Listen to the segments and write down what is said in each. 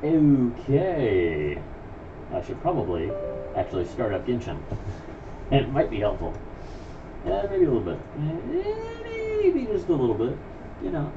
Okay. I should probably actually start up Genshin. And it might be helpful. Maybe a little bit. Maybe just a little bit. You know.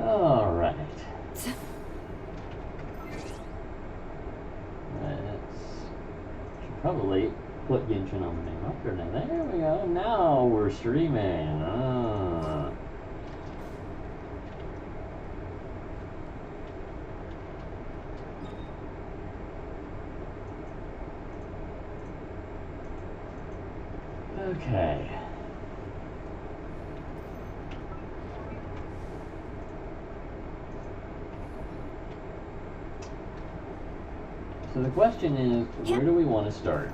All right. Should probably put Genshin on the main roster now. There we go. Now we're streaming. Okay. So the question is, where do we want to start?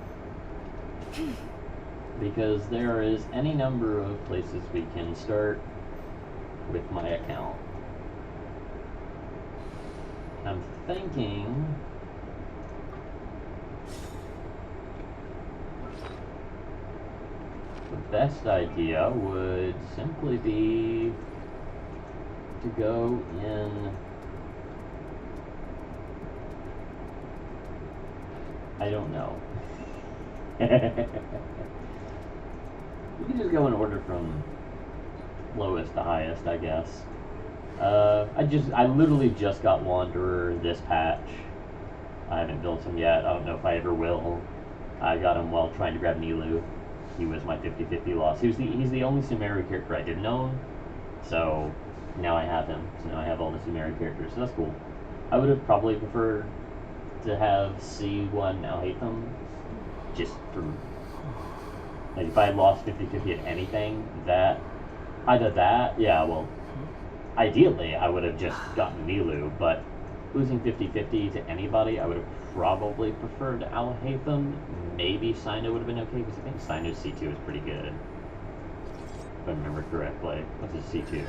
Because there is any number of places we can start with my account. I'm thinking the best idea would simply be to go in. I don't know. We can just go in order from lowest to highest, I guess. I literally just got Wanderer this patch. I haven't built him yet. I don't know if I ever will. I got him while trying to grab Nilou. He was my 50-50 loss. He's the only Sumeru character I didn't own. So now I have him. So now I have all the Sumeru characters. So that's cool. I would have probably preferred to have C1 Alhaitham, just for, like, if I had lost 50-50 at anything, ideally I would have just gotten Nilou, but losing 50-50 to anybody, I would have probably preferred Alhaitham. Maybe Sino would have been okay, because I think Sino's C2 is pretty good, if I remember correctly. What's his C2?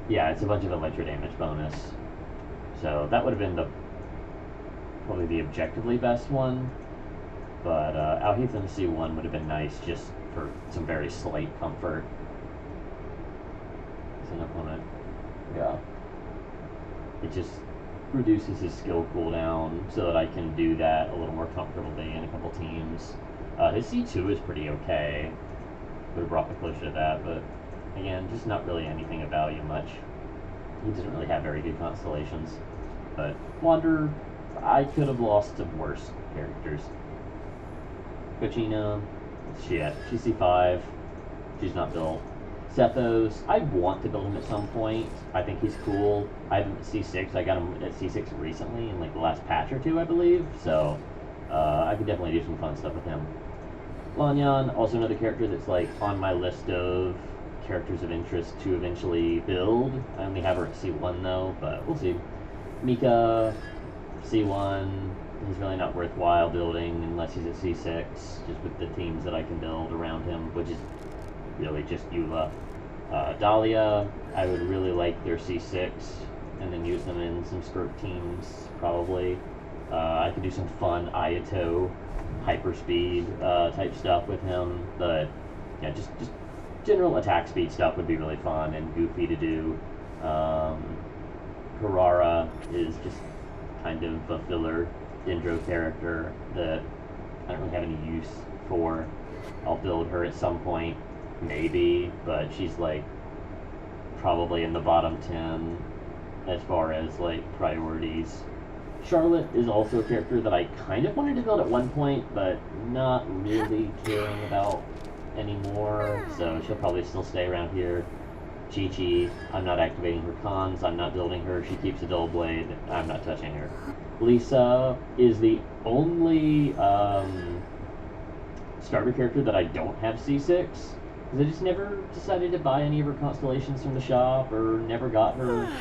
Yeah, it's a bunch of electro damage bonus, so that would have been probably the objectively best one, but Alhaitham C1 would have been nice just for some very slight comfort. It's an opponent. Yeah. It just reduces his skill cooldown so that I can do that a little more comfortably in a couple teams. His C2 is pretty okay. Would have brought me closer to that, but again, just not really anything of value much. He doesn't really have very good constellations. But Wanderer, I could have lost to worse characters. Kochina, what's she at? She's C5. She's not built. Sethos, I want to build him at some point. I think he's cool. I have him at C6. I got him at C6 recently in like the last patch or two, I believe. So I could definitely do some fun stuff with him. Lanyan, also another character that's like on my list of characters of interest to eventually build. I only have her at C1 though, but we'll see. Mika, C1, he's really not worthwhile building unless he's at C6, just with the teams that I can build around him, which is really just Eula. Dahlia, I would really like their C6, and then use them in some script teams, probably. I could do some fun Ayato, hyperspeed type stuff with him, but yeah, just general attack speed stuff would be really fun and goofy to do. Carrara is just kind of a filler Dendro character that I don't really have any use for. I'll build her at some point. maybe, but she's like probably in the bottom 10 as far as like priorities. Charlotte is also a character that I kind of wanted to build at one point, but not really caring about anymore, so she'll probably still stay around here. Chi-Chi, I'm not activating her cons, I'm not building her, she keeps a dull blade, I'm not touching her. Lisa is the only starter character that I don't have C6, because I just never decided to buy any of her constellations from the shop, or never got her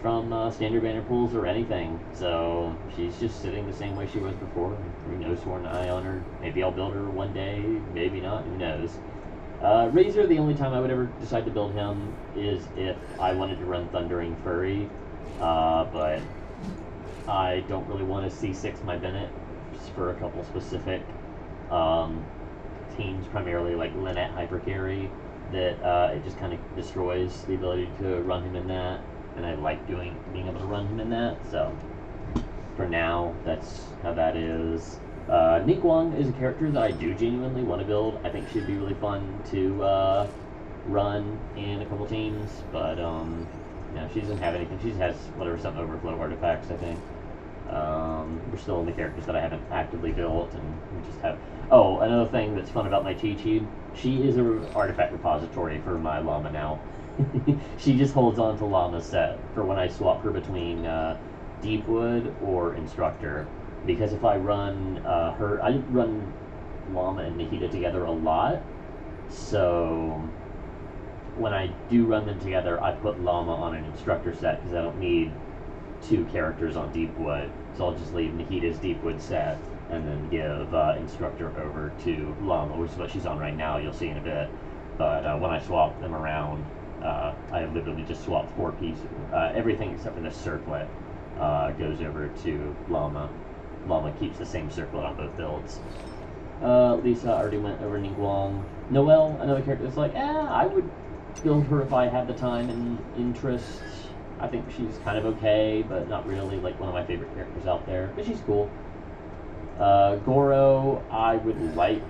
from standard banner pools or anything. So she's just sitting the same way she was before. No sworn eye on her. Maybe I'll build her one day, maybe not, who knows. Razor, the only time I would ever decide to build him is if I wanted to run Thundering Furry, but I don't really want to C6 my Bennett just for a couple specific teams, primarily like Lynette Hypercarry, that it just kind of destroys the ability to run him in that, and I like being able to run him in that, so for now, that's how that is. Ningguang is a character that I do genuinely want to build. I think she'd be really fun to run in a couple teams, but she doesn't have anything. She has whatever, some overflow artifacts, I think. We're still in the characters that I haven't actively built, and we just have... Oh, another thing that's fun about my Chi-Chi, she is an artifact repository for my Llama now. She just holds on to Llama's set for when I swap her between Deepwood or Instructor. Because if I run I run Llama and Nahida together a lot, so when I do run them together, I put Llama on an Instructor set because I don't need two characters on Deepwood. So I'll just leave Nahida's Deepwood set and then give Instructor over to Llama, which is what she's on right now, you'll see in a bit. But when I swap them around, I literally just swap 4 pieces. Everything except for the circlet goes over to Llama. Llama keeps the same circlet on both builds. Lisa already went over Ningguang. Noelle, another character that's like, I would build her if I had the time and interest. I think she's kind of okay, but not really like one of my favorite characters out there. But she's cool. Goro, I would like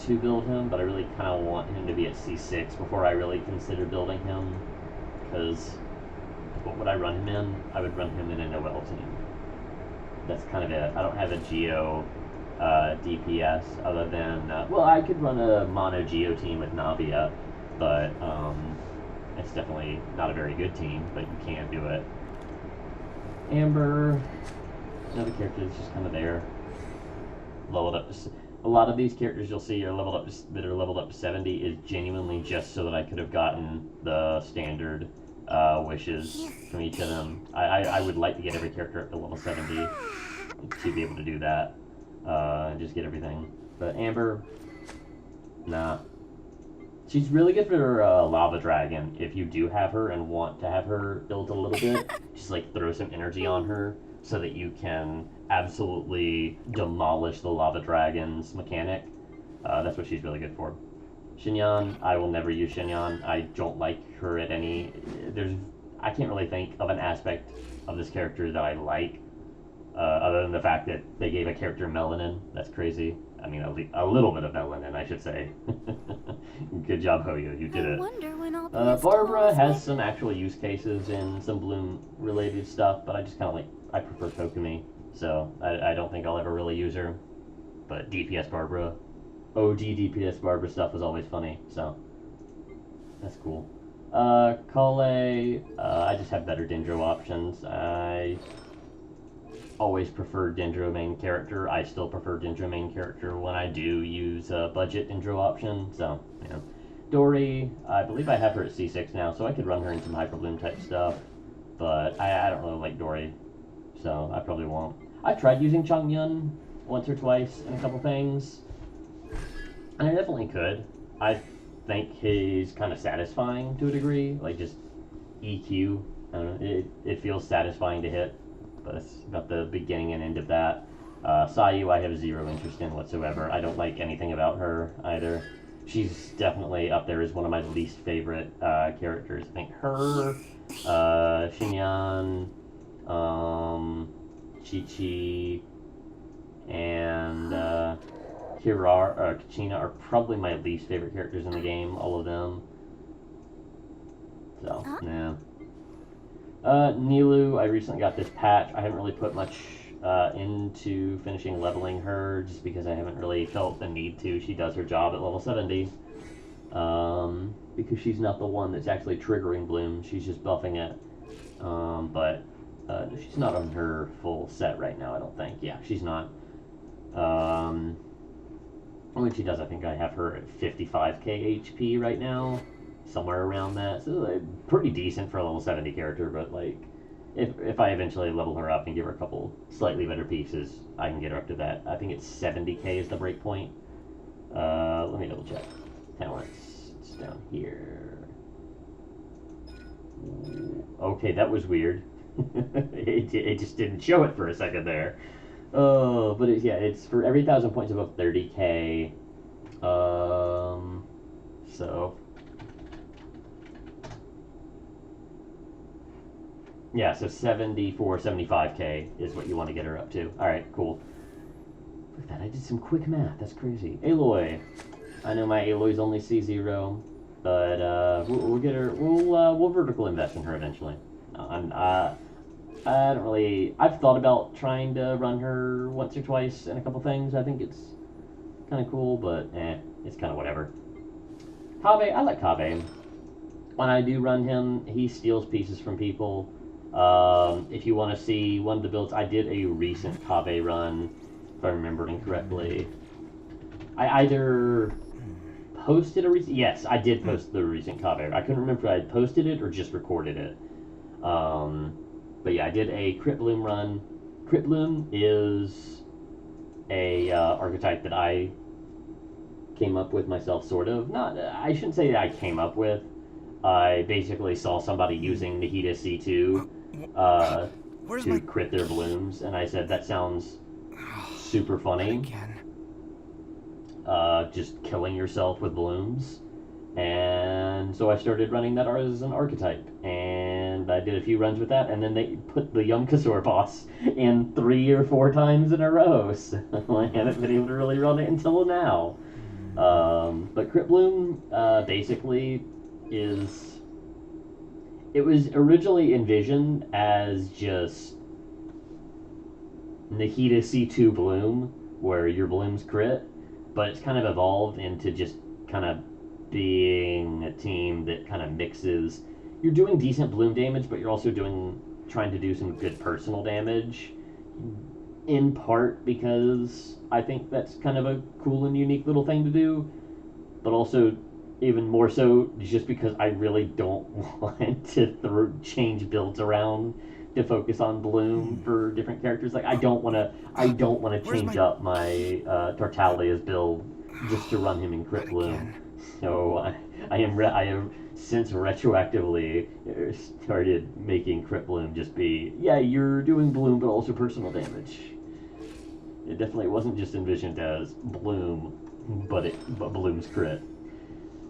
to build him, but I really kind of want him to be at C6 before I really consider building him. Because what would I run him in? I would run him in a Noelle team. That's kind of it. I don't have a Geo DPS other than... I could run a mono Geo team with Navia, but it's definitely not a very good team, but you can do it. Amber, another character that's just kind of there. Leveled up to... A lot of these characters you'll see are leveled up to, that are leveled up to 70 is genuinely just so that I could have gotten the standard wishes from each of them. I would like to get every character up to level 70 to be able to do that and just get everything. But Amber, nah. She's really good for Lava Dragon if you do have her and want to have her built a little bit. Just like throw some energy on her so that you can absolutely demolish the Lava Dragon's mechanic. That's what she's really good for. Xinyan, I will never use Xinyan. I don't like her at any... I can't really think of an aspect of this character that I like, other than the fact that they gave a character melanin. That's crazy. I mean, a little bit of melanin, I should say. Good job, Hoyo. You did it. Barbara has some actual use cases in some Bloom-related stuff, but I just kind of like... I prefer Kokomi, so I don't think I'll ever really use her. But DPS Barbara... OG DPS Barbara stuff was always funny, so that's cool. Kale, I just have better Dendro options. I always prefer Dendro main character. I still prefer Dendro main character when I do use a budget Dendro option, so, yeah. Dory, I believe I have her at C6 now, so I could run her in some Hyper Bloom type stuff, but I don't really like Dory, so I probably won't. I tried using Changyun once or twice in a couple things. I definitely could. I think he's kind of satisfying to a degree, like just EQ. I don't know, it feels satisfying to hit, but that's about the beginning and end of that. Sayu, I have zero interest in whatsoever. I don't like anything about her either. She's definitely up there as one of my least favorite characters. I think her, Xinyan, Chi-Chi, and Kachina are probably my least favorite characters in the game, all of them. So, yeah. Nilu, I recently got this patch. I haven't really put much into finishing leveling her just because I haven't really felt the need to. She does her job at level 70. Because she's not the one that's actually triggering Bloom. She's just buffing it. But she's not on her full set right now, I don't think. Yeah, she's not. When she does, I think I have her at 55k HP right now. Somewhere around that. So pretty decent for a level 70 character, but like if I eventually level her up and give her a couple slightly better pieces, I can get her up to that. I think it's 70k is the break point. Let me double check. Talents. It's down here. Okay, that was weird. it just didn't show it for a second there. Oh, but it's for every 1,000 points above 30k. So yeah, so 74, 75k is what you want to get her up to. All right, cool. Look at that, I did some quick math. That's crazy. Aloy. I know my Aloy's only C0, but we'll get her. We'll vertical invest in her eventually. I don't really. I've thought about trying to run her once or twice in a couple things. I think it's kind of cool, but it's kind of whatever. Kaveh, I like Kaveh. When I do run him, he steals pieces from people. If you want to see one of the builds, I did a recent Kaveh run, if I'm remembering correctly. I either posted a recent... Yes, I did post the recent Kaveh. I couldn't remember if I had posted it or just recorded it. But yeah, I did a Crit Bloom run. Crit Bloom is a archetype that I came up with myself, sort of. Not, I shouldn't say that I came up with. I basically saw somebody using Nahida C2 to crit their blooms, and I said, that sounds super funny. Just killing yourself with blooms. And so I started running that as an archetype, and I did a few runs with that, and then they put the Yum-Kasor boss in 3 or 4 times in a row, so I haven't been able to really run it until now. But Crit Bloom basically is... It was originally envisioned as just Nahida C2 Bloom, where your blooms crit, but it's kind of evolved into just kind of being a team that kind of mixes. You're doing decent bloom damage, but you're also trying to do some good personal damage. In part because I think that's kind of a cool and unique little thing to do, but also even more so just because I really don't want to change builds around to focus on bloom for different characters. Like I don't want to change up my Tartalia's build just to run him in Crit Bloom. So I have since retroactively started making Crit Bloom just be, yeah, you're doing bloom but also personal damage. It definitely wasn't just envisioned as bloom, but bloom's crit.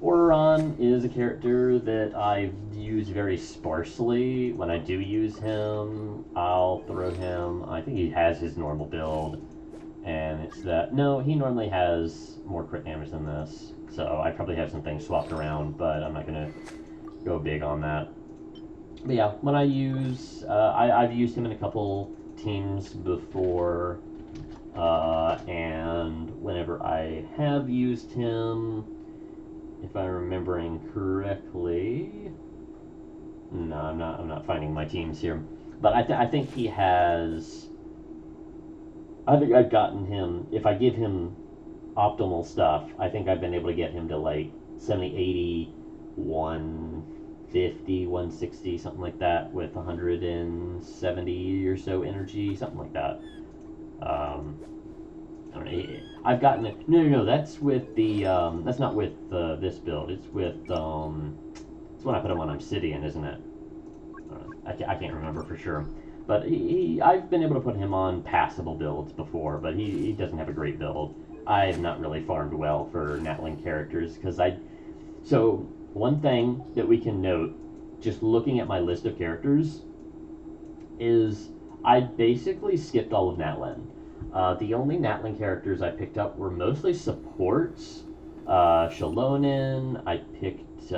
Oran is a character that I've used very sparsely. When I do use him, I'll throw him. I think he has his normal build, and it's that. No, he normally has more crit damage than this, so I probably have some things swapped around, but I'm not gonna go big on that. But yeah, when I use, I've used him in a couple teams before, and whenever I have used him, if I'm remembering correctly, no, I'm not finding my teams here, but I think he has. I think I've gotten him. If I give him optimal stuff, I think I've been able to get him to like 70, 80, 150, 160, something like that, with 170 or so energy, something like that. I don't know. I've gotten it. No. That's with the. That's not with this build. It's with. It's when I put him on Obsidian, isn't it? I can't remember for sure. But I've been able to put him on passable builds before, but he doesn't have a great build. I've not really farmed well for Natling characters because So one thing that we can note, just looking at my list of characters, is I basically skipped all of Natlin. The only Natlan characters I picked up were mostly supports. Shalonen, I picked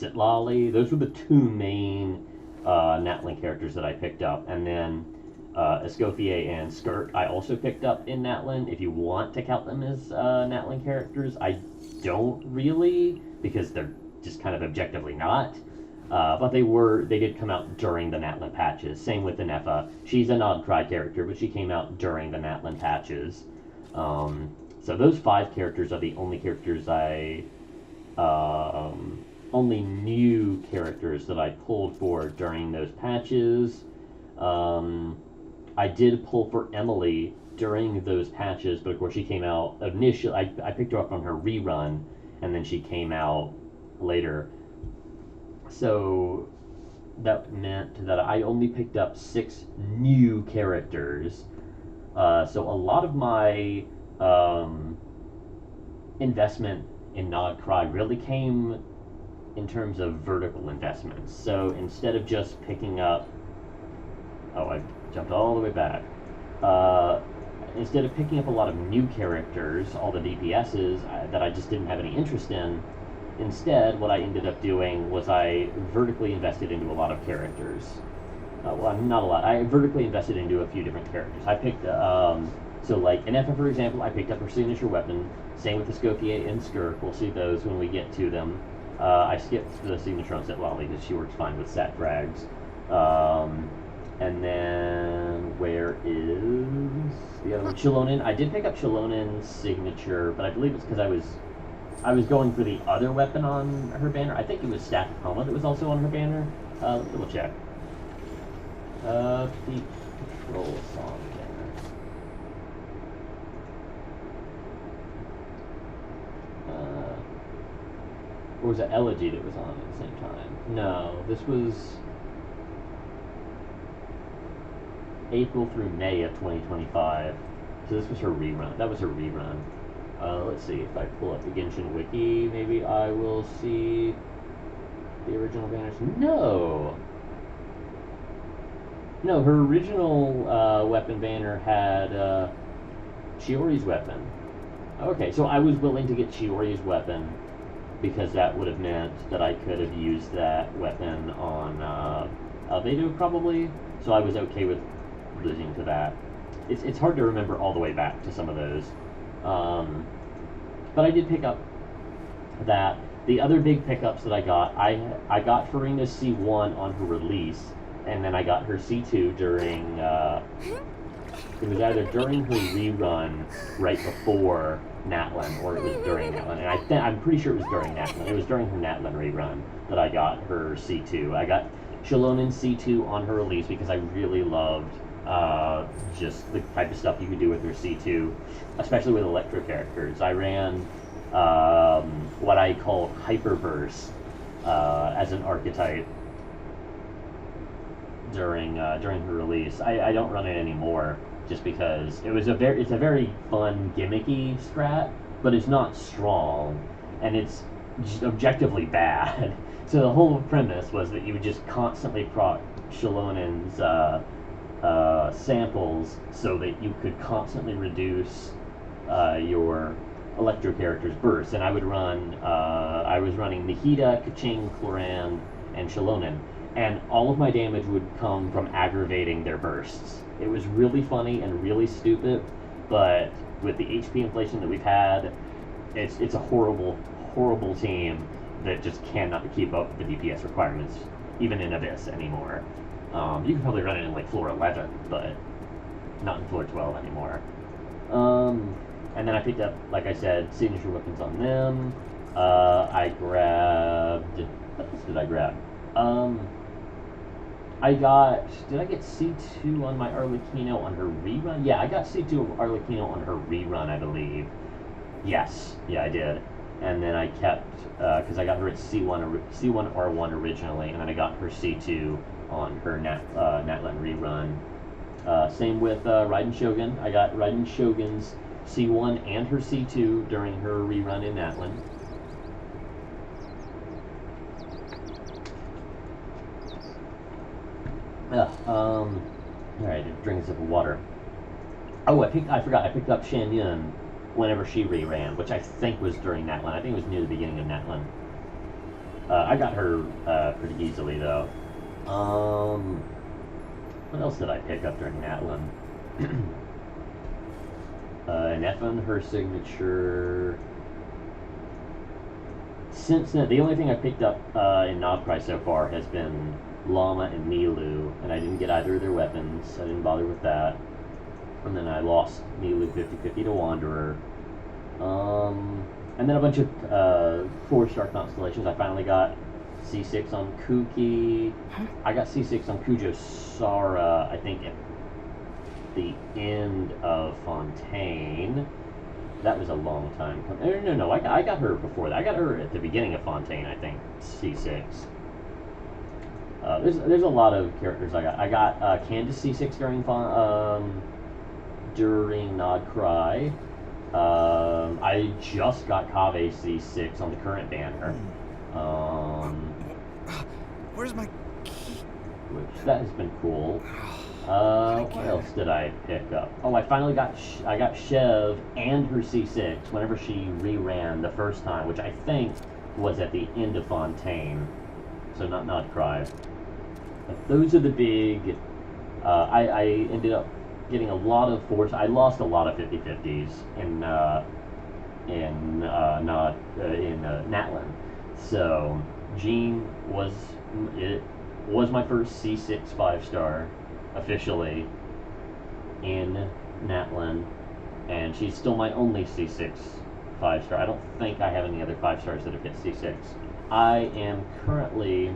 Sitlali. Those were the two main Natlan characters that I picked up. And then Escoffier and Skirt I also picked up in Natlan. If you want to count them as Natlan characters, I don't really, because they're just kind of objectively not. But they did come out during the Natlan patches. Same with the Nefa. She's a Nod-Krai character, but she came out during the Natlan patches. So those 5 characters are the only characters only new characters that I pulled for during those patches. I did pull for Emily during those patches, but of course she came out initially. I picked her up on her rerun, and then she came out later. So that meant that I only picked up 6 new characters. So a lot of my investment in Nod-Krai really came in terms of vertical investments. So instead of just picking up, I jumped all the way back. Instead of picking up a lot of new characters, all the DPSs that I just didn't have any interest in, instead what I ended up doing was I vertically invested into a lot of characters. Well, not a lot. I vertically invested into a few different characters. I picked, so like Nefa, for example, I picked up her signature weapon. Same with the Escoffier and Skirk. We'll see those when we get to them. I skipped the signature on Sitlali because she works fine with sat frags. And then where is the other one? Shalonen. I did pick up Shalonen's signature, but I believe it's because I was going for the other weapon on her banner. I think it was Staff of Homa that was also on her banner. Double check. The Patrol Song banner. Or was it Elegy that was on at the same time? No, this was April through May of 2025. So this was her rerun. That was her rerun. Let's see, if I pull up the Genshin wiki, maybe I will see the original banners. No! No, her original weapon banner had Shiori's weapon. Okay, so I was willing to get Shiori's weapon because that would have meant that I could have used that weapon on Albedo probably. So I was okay with losing to that. It's hard to remember all the way back to some of those. But I did pick up that. The other big pickups that I got Farina's C1 on her release, and then I got her C2 during, it was either during her rerun right before Natlan, or it was during Natlan, and I'm pretty sure it was during Natlan. It was during her Natlan rerun that I got her C2. I got Shalonen's C2 on her release because I really loved just the type of stuff you could do with her C2, especially with electro characters. I ran what I call Hyperburst as an archetype during her release. I don't run it anymore just because it's a very fun gimmicky strat, but it's not strong and it's objectively bad. So the whole premise was that you would just constantly proc Shalonen's samples so that you could constantly reduce your electro character's bursts. And I was running Nihida, Kaching, Cloran, and Shalonen, and all of my damage would come from aggravating their bursts. It was really funny and really stupid, but with the HP inflation that we've had, it's a horrible, horrible team that just cannot keep up with the DPS requirements, even in Abyss anymore. You can probably run it in like floor 11, but not in floor 12 anymore. And then I picked up, like I said, signature weapons on them. I grabbed... What else did I grab? Did I get C2 on my Arlecchino on her rerun? Yeah, I got C2 of Arlecchino on her rerun, I believe. Yes, yeah, I did. And then I kept, because I got her at C1 R1 originally, and then I got her C2 on her Natlan rerun. Same with Raiden Shogun. I got Raiden Shogun's C1 and her C2 during her rerun in Natlan. Alright, drink a sip of water. Oh, I forgot, I picked up Shan Yun whenever she re-ran, which I think was during Natlan. I think it was near the beginning of Natlan. I got her pretty easily, though. What else did I pick up during Natlan? Neffin, her signature. Since then, the only thing I picked up in Nod-Krai so far has been Llama and Nilu, and I didn't get either of their weapons. I didn't bother with that. And then I lost Nilu 50-50 to Wanderer. And then a bunch of 4-star constellations. I finally got C6 on Kuki. I got C6 on Kujo Sara, I think, at the end of Fontaine. That was a long time coming. No, I got her before that. I got her at the beginning of Fontaine, I think, C6. There's a lot of characters I got. I got Candace C6 during Nod-Krai. I just got Kaveh C6 on the current banner. Where's my key? Which that has been cool. What else did I pick up? Oh, I finally got Chev and her C6 whenever she re-ran the first time, which I think was at the end of Fontaine. So not Nod-Krai. But those are the big. I ended up getting a lot of force. I lost a lot of 50-50s in Natlan. So Jean was my first C6 5-star officially in Natlan, and she's still my only C6 5-star. I don't think I have any other 5-stars that have hit C6. I am currently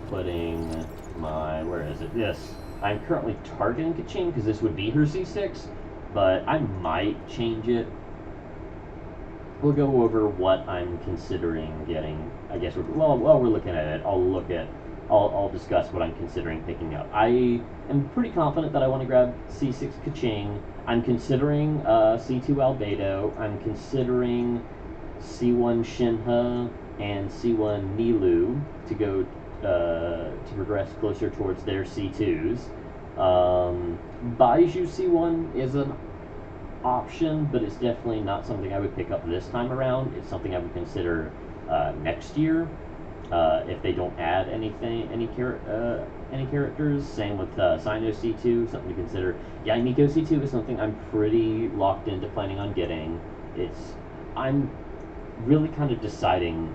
putting my, where is it? This. I'm currently targeting Kaching because this would be her C6, but I might change it. We'll go over what I'm considering getting. I guess while we're looking at it, I'll discuss what I'm considering picking up. I am pretty confident that I want to grab C6 Kaching. I'm considering C2 Albedo. I'm considering C1 Shinha and C1 Nilu to go to progress closer towards their C2s. Baiju C1 is an option, but it's definitely not something I would pick up this time around. It's something I would consider next year if they don't add any characters. Same with Sino C2, something to consider. Yaimiko C2 is something I'm pretty locked into planning on getting. I'm really kind of deciding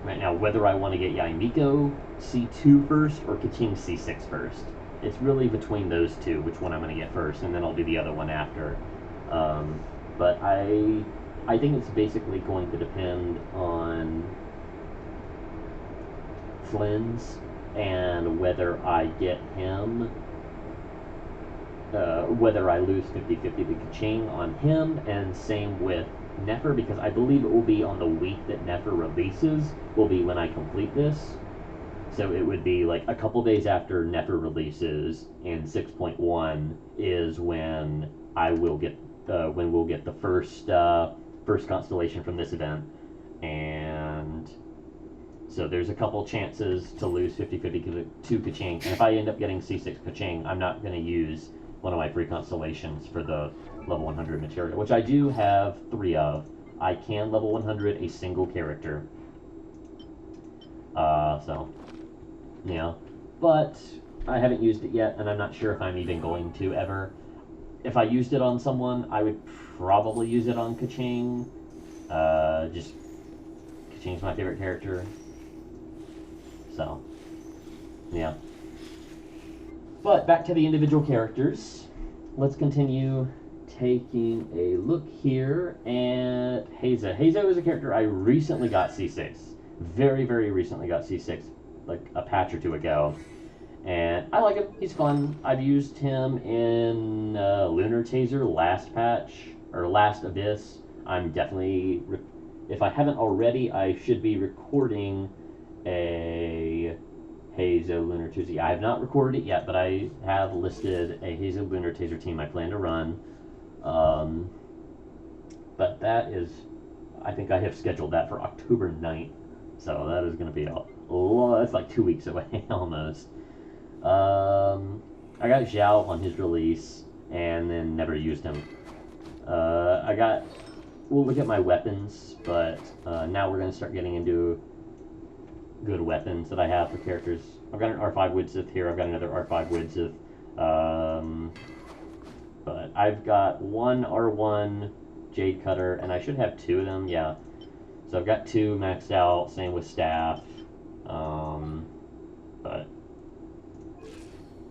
right now whether I want to get Yaimiko C2 first or Kaching C6 first. It's really between those two, which one I'm going to get first, and then I'll do the other one after. But I think it's basically going to depend on Flynn's and whether I get him, whether I lose 50-50 to Kaching on him, and same with Nefer, because I believe it will be on the week that Nefer releases, will be when I complete this. So it would be like a couple days after Nefer releases, and 6.1 is when I will get when we'll get the first constellation from this event. And so there's a couple chances to lose 50-50 to Kaching, and if I end up getting C6 Kaching, I'm not going to use one of my free constellations for the level 100 material, which I do have 3 of. I can level 100 a single character. So, yeah. But I haven't used it yet, and I'm not sure if I'm even going to ever. If I used it on someone, I would probably use it on Kaching. Just Kaching's my favorite character. So, yeah. But back to the individual characters. Let's continue taking a look here at Hazo. Hazo is a character I recently got C6. Very, very recently got C6, like a patch or two ago. And I like him. He's fun. I've used him in Lunar Taser last patch, or last Abyss. I'm definitely, if I haven't already, I should be recording a Hazo Lunar Taser. I have not recorded it yet, but I have listed a Hazo Lunar Taser team I plan to run. But that is, I think I have scheduled that for October 9th. So that is going to be a lot, it's like 2 weeks away almost. I got Zhao on his release and then never used him. We'll look at my weapons, but now we're going to start getting into good weapons that I have for characters. I've got an R5 Widsith here, I've got another R5 Widsith. But I've got one R1 Jade Cutter, and I should have two of them, yeah. So I've got two maxed out, same with Staff. But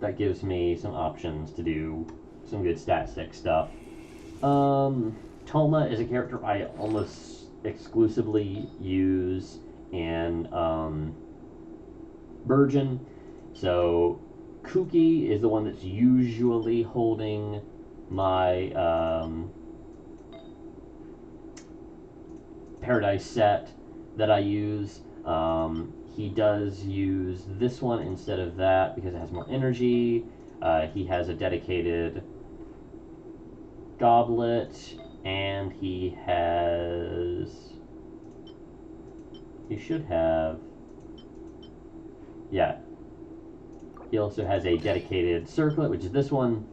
that gives me some options to do some good stat stick stuff. Toma is a character I almost exclusively use in Virgin. So Kuki is the one that's usually holding my Paradise set that I use. He does use this one instead of that because it has more energy. He has a dedicated goblet, and he should have, yeah, he also has a dedicated circlet, which is this one,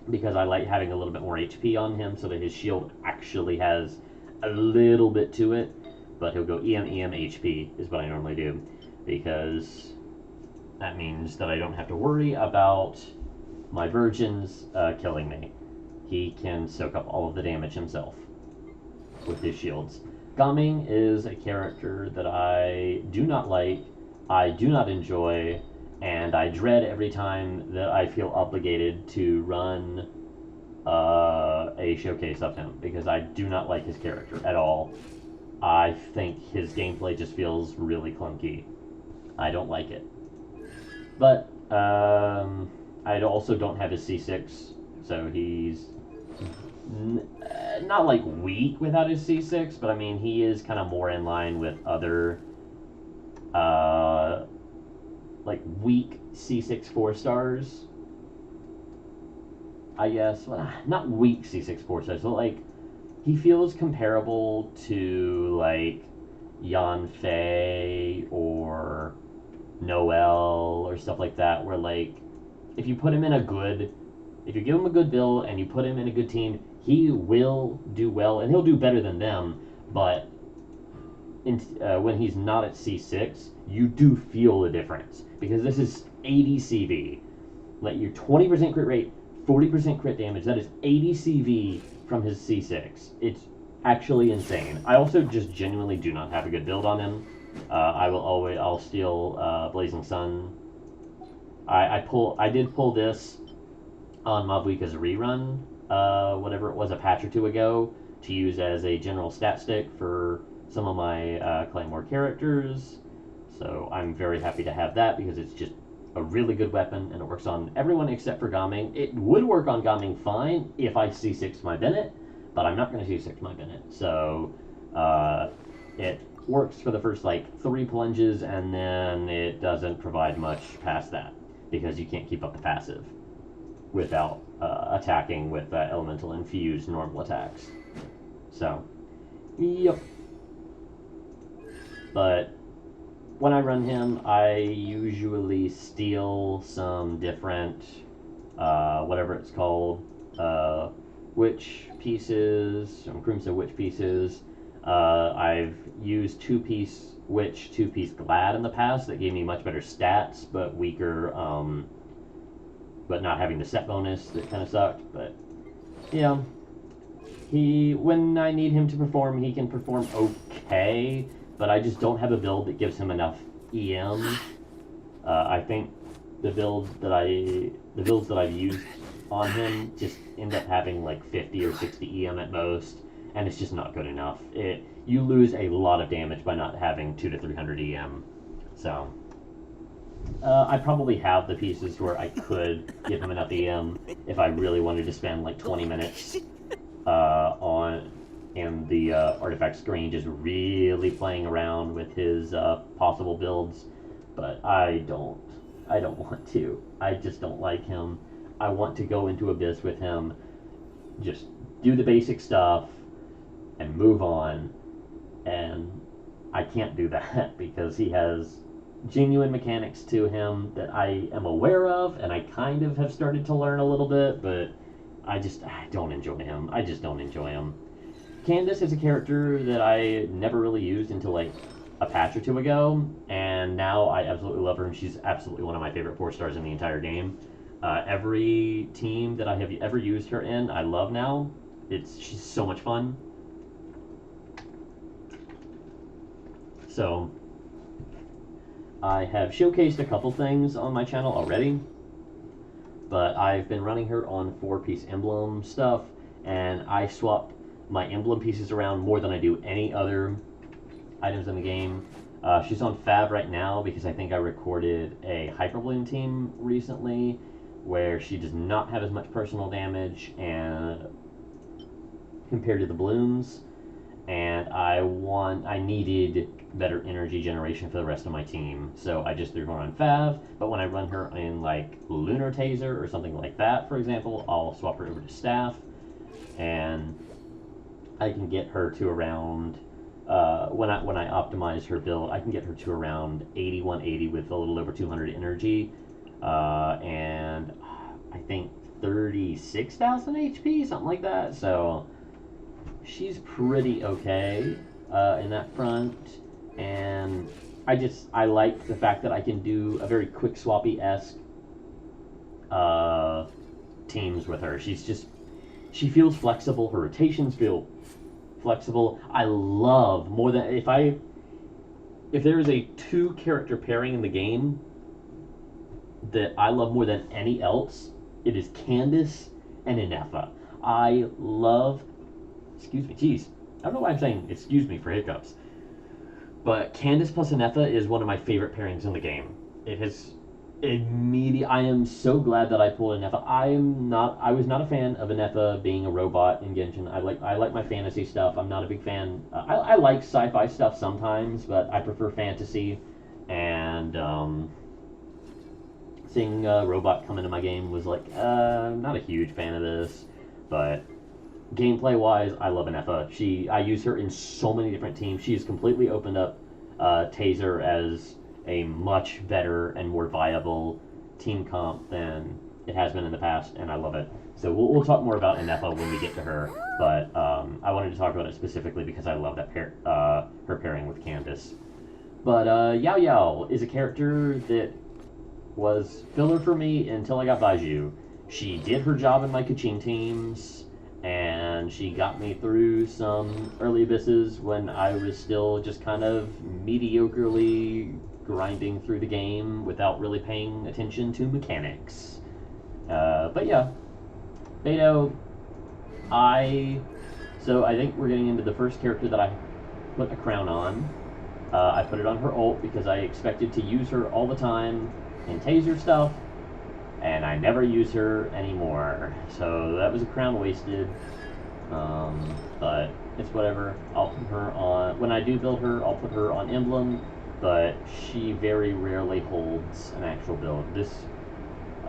because I like having a little bit more HP on him so that his shield actually has a little bit to it. But he'll go EM, EM, HP is what I normally do, because that means that I don't have to worry about my virgins killing me. He can soak up all of the damage himself with his shields. Gaming is a character that I do not like, I do not enjoy, and I dread every time that I feel obligated to run a showcase of him, because I do not like his character at all. I think his gameplay just feels really clunky. I don't like it. But I also don't have his C6, so he's not like weak without his C6, but I mean he is kind of more in line with other like weak C6 4-stars, I guess. Well, not weak C6 4-stars, but like he feels comparable to like Yanfei or Noel or stuff like that, where like if you give him a good build and you put him in a good team, he will do well and he'll do better than them. But when he's not at C6, you do feel the difference, because this is 80 CV. Like your 20% crit rate, 40% crit damage, that is 80 CV from his C6. It's actually insane. I also just genuinely do not have a good build on him. I'll steal Blazing Sun. I did pull this on Mobweeka's rerun, whatever it was, a patch or two ago, to use as a general stat stick for some of my Claymore characters. So I'm very happy to have that, because it's just a really good weapon and it works on everyone except for Gaming. It would work on Gaming fine if I C6 my Bennett, but I'm not going to C6 my Bennett. So it works for the first like 3 plunges, and then it doesn't provide much past that, because you can't keep up the passive without attacking with elemental infused normal attacks. So, yep. But when I run him, I usually steal some different, whatever it's called, witch pieces, some Crimson witch pieces. I've used 2-piece witch, 2-piece glad in the past that gave me much better stats, but weaker, but not having the set bonus that kind of sucked. But yeah, when I need him to perform, he can perform okay, but I just don't have a build that gives him enough EM. I think the builds that I've used on him just end up having like 50 or 60 EM at most, and it's just not good enough. You lose a lot of damage by not having 200 to 300 EM. So I probably have the pieces where I could give him enough EM if I really wanted to spend like 20 minutes in the artifact screen just really playing around with his possible builds. But I don't want to. I just don't like him. I want to go into Abyss with him, just do the basic stuff and move on, and I can't do that because he has genuine mechanics to him that I am aware of, and I kind of have started to learn a little bit, but I don't enjoy him. I just don't enjoy him. Candace is a character that I never really used until like a patch or two ago, and now I absolutely love her, and she's absolutely one of my favorite 4 stars in the entire game. Every team that I have ever used her in, I love now. She's so much fun. So I have showcased a couple things on my channel already, but I've been running her on 4-piece emblem stuff, and I swap my emblem pieces around more than I do any other items in the game. She's on Fab right now because I think I recorded a Hyperbloom team recently where she does not have as much personal damage and compared to the blooms, and I needed better energy generation for the rest of my team, so I just threw her on Fav. But when I run her in like Lunar Taser or something like that, for example, I'll swap her over to Staff, and I can get her to around when I optimize her build, I can get her to around 8180 with a little over 200 energy, and I think 36,000 HP, something like that. So she's pretty okay in that front, and I like the fact that I can do a very quick swappy-esque teams with her. She feels flexible. Her rotations feel flexible. I love more than if there is a 2-character pairing in the game that I love more than any else, it is Candace and Inefa. I love, excuse me, geez, I don't know why I'm saying excuse me for hiccups, but Candace plus Inefa is one of my favorite pairings in the game. It has I am so glad that I pulled Inefa. I was not a fan of Inefa being a robot in Genshin. I like my fantasy stuff. I'm not a big fan. I like sci-fi stuff sometimes, but I prefer fantasy. And seeing a robot come into my game was like, I'm not a huge fan of this. But gameplay wise, I love Inefa. I use her in so many different teams. She has completely opened up Taser as a much better and more viable team comp than it has been in the past, and I love it. So we'll talk more about Inefa when we get to her, but I wanted to talk about it specifically because I love that her pairing with Candace. But Yao Yao is a character that was filler for me until I got Baiju. She did her job in my Kachin teams, and she got me through some early abysses when I was still just kind of mediocrely grinding through the game without really paying attention to mechanics. But yeah, Beto, so I think we're getting into the first character that I put a crown on. I put it on her ult because I expected to use her all the time in Taser stuff, and I never use her anymore. So that was a crown wasted, but it's whatever. I'll put her on, when I do build her, I'll put her on Emblem, but she very rarely holds an actual build. This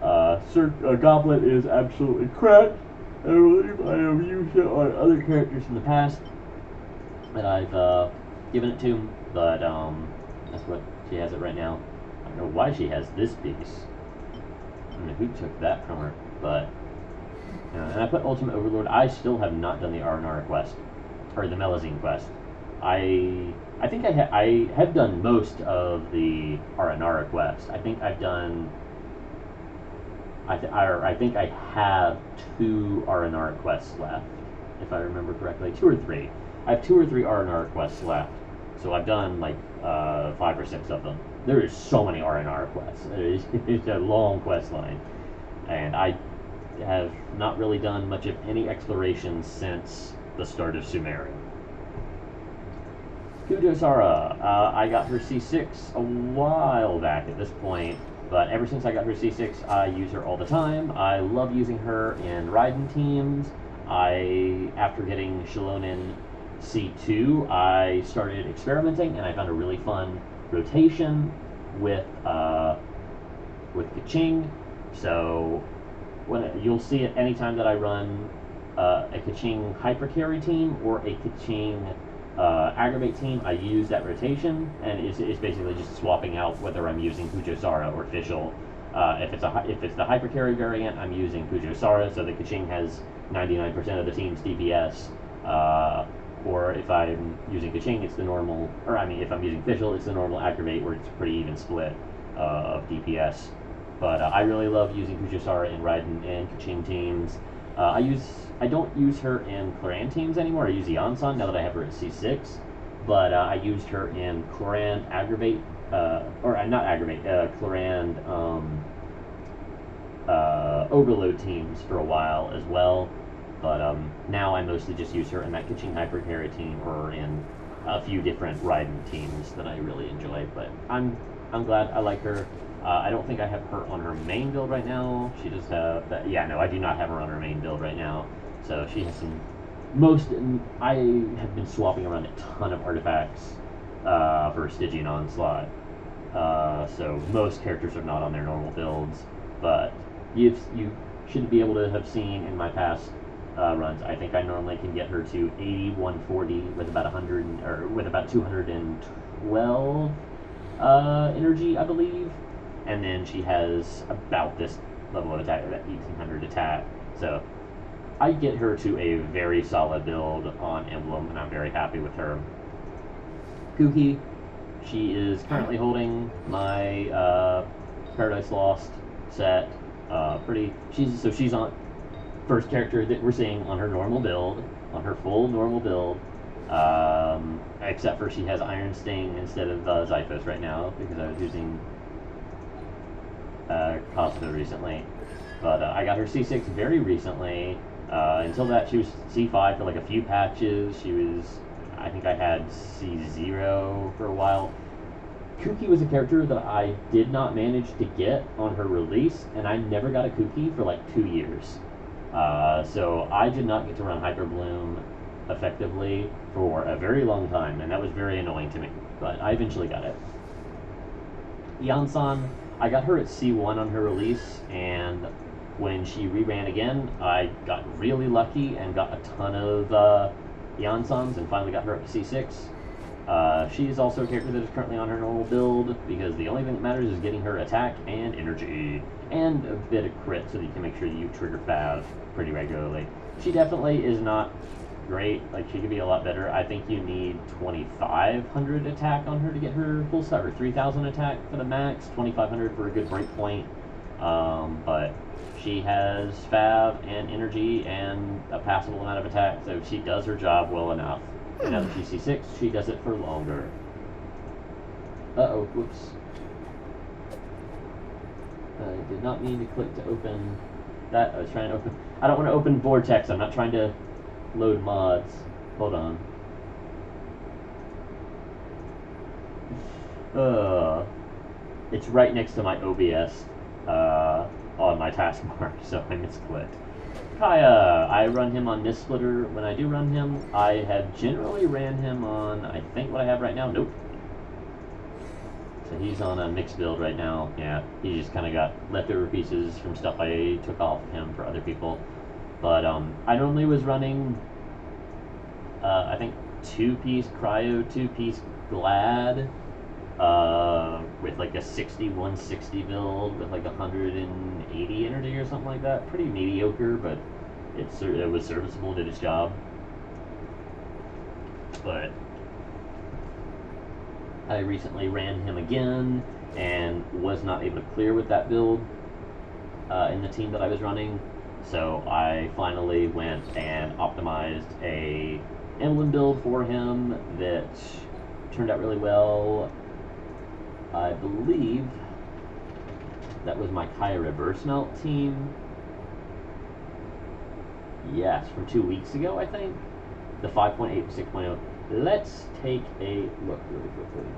Goblet is absolutely crap. I believe I have used it on other characters in the past that I've given it to, but that's what she has it right now. I don't know why she has this piece. I don't know who took that from her, but and I put Ultimate Overlord. I still have not done the R&R quest, or the Melazine quest. I think I have done most of the R&R quest. I think I've done. I think I have 2 R&R quests left, if I remember correctly. 2 or 3. I have 2 or 3 R&R quests left, so I've done like 5 or 6 of them. There is so many R&R quests. It's a long quest line, and I have not really done much of any exploration since the start of Sumeria. Kujosara, I got her C6 a while back at this point, but ever since I got her C6, I use her all the time. I love using her in Raiden teams. After getting Shilonen C2, I started experimenting, and I found a really fun rotation with Kaching. So you'll see it anytime that I run a Kaching hyper carry team or a Kaching Aggravate team, I use that rotation, and it's basically just swapping out whether I'm using Pujosara or Fischl. If it's the hyper carry variant, I'm using Pujosara, so the Kaching has 99% of the team's DPS. Or if I'm using Kaching, it's the normal, or I mean, if I'm using Fischl, it's the normal Aggravate, where it's a pretty even split of DPS. But I really love using Pujosara in Raiden and Kaching teams. I don't use her in Clan teams anymore. I use Yansan now that I have her at C6. But I used her in Clan Aggravate, not Aggravate, Clan Overload teams for a while as well. But now I mostly just use her in that Kaching Hyper Carry team or in a few different Raiden teams that I really enjoy. But I'm glad I like her. I don't think I have her on her main build right now. She does have that. Yeah, no, I do not have her on her main build right now. So she has some. I have been swapping around a ton of artifacts for Stygian Onslaught. So most characters are not on their normal builds, but you should be able to have seen in my past runs. I think I normally can get her to 80, 140 with about 100 or with about 212 energy, I believe. And then she has about this level of attack, that 1800 attack. So I get her to a very solid build on Emblem, and I'm very happy with her. Kuki, she is currently holding my Paradise Lost set. She's on first character that we're seeing on her normal build, on her full normal build. Except for she has Iron Sting instead of Zyphos right now because I was using Costa recently. But I got her C6 very recently. Until that, she was C5 for like a few patches. I think I had C0 for a while. Kuki was a character that I did not manage to get on her release, and I never got a Kuki for like 2 years. So I did not get to run Hyper Bloom effectively for a very long time, and that was very annoying to me. But I eventually got it. Yansan, I got her at C1 on her release, and when she reran again, I got really lucky and got a ton of Yansans and finally got her up to C6. She is also a character that is currently on her normal build because the only thing that matters is getting her attack and energy and a bit of crit so that you can make sure you trigger Fav pretty regularly. She definitely is not great. Like, she could be a lot better. I think you need 2,500 attack on her to get her full start, or 3,000 attack for the max, 2,500 for a good break point. But she has Fav and energy and a passable amount of attack, so she does her job well enough. And now that she's C6, she does it for longer. Uh-oh, whoops. I did not mean to click to open that. I was trying to open... I don't want to open Vortex. I'm not trying to load mods. Hold on. It's right next to my OBS on my taskbar, so I misclicked. Kaya, I run him on Mist Splitter. When I do run him, I have generally ran him on, I think what I have right now, nope. So he's on a mixed build right now. Yeah, he just kind of got leftover pieces from stuff I took off of him for other people. But I normally was running, I think, 2-piece Cryo, 2-piece Glad, with like a 60-160 build with like 180 energy or something like that. Pretty mediocre, but it was serviceable, did its job. But I recently ran him again and was not able to clear with that build in the team that I was running. So I finally went and optimized a emblem build for him that turned out really well. I believe that was my Kaya Reverse Melt team. Yes, from 2 weeks ago, I think. The 5.8 to 6.0. Let's take a look really quickly.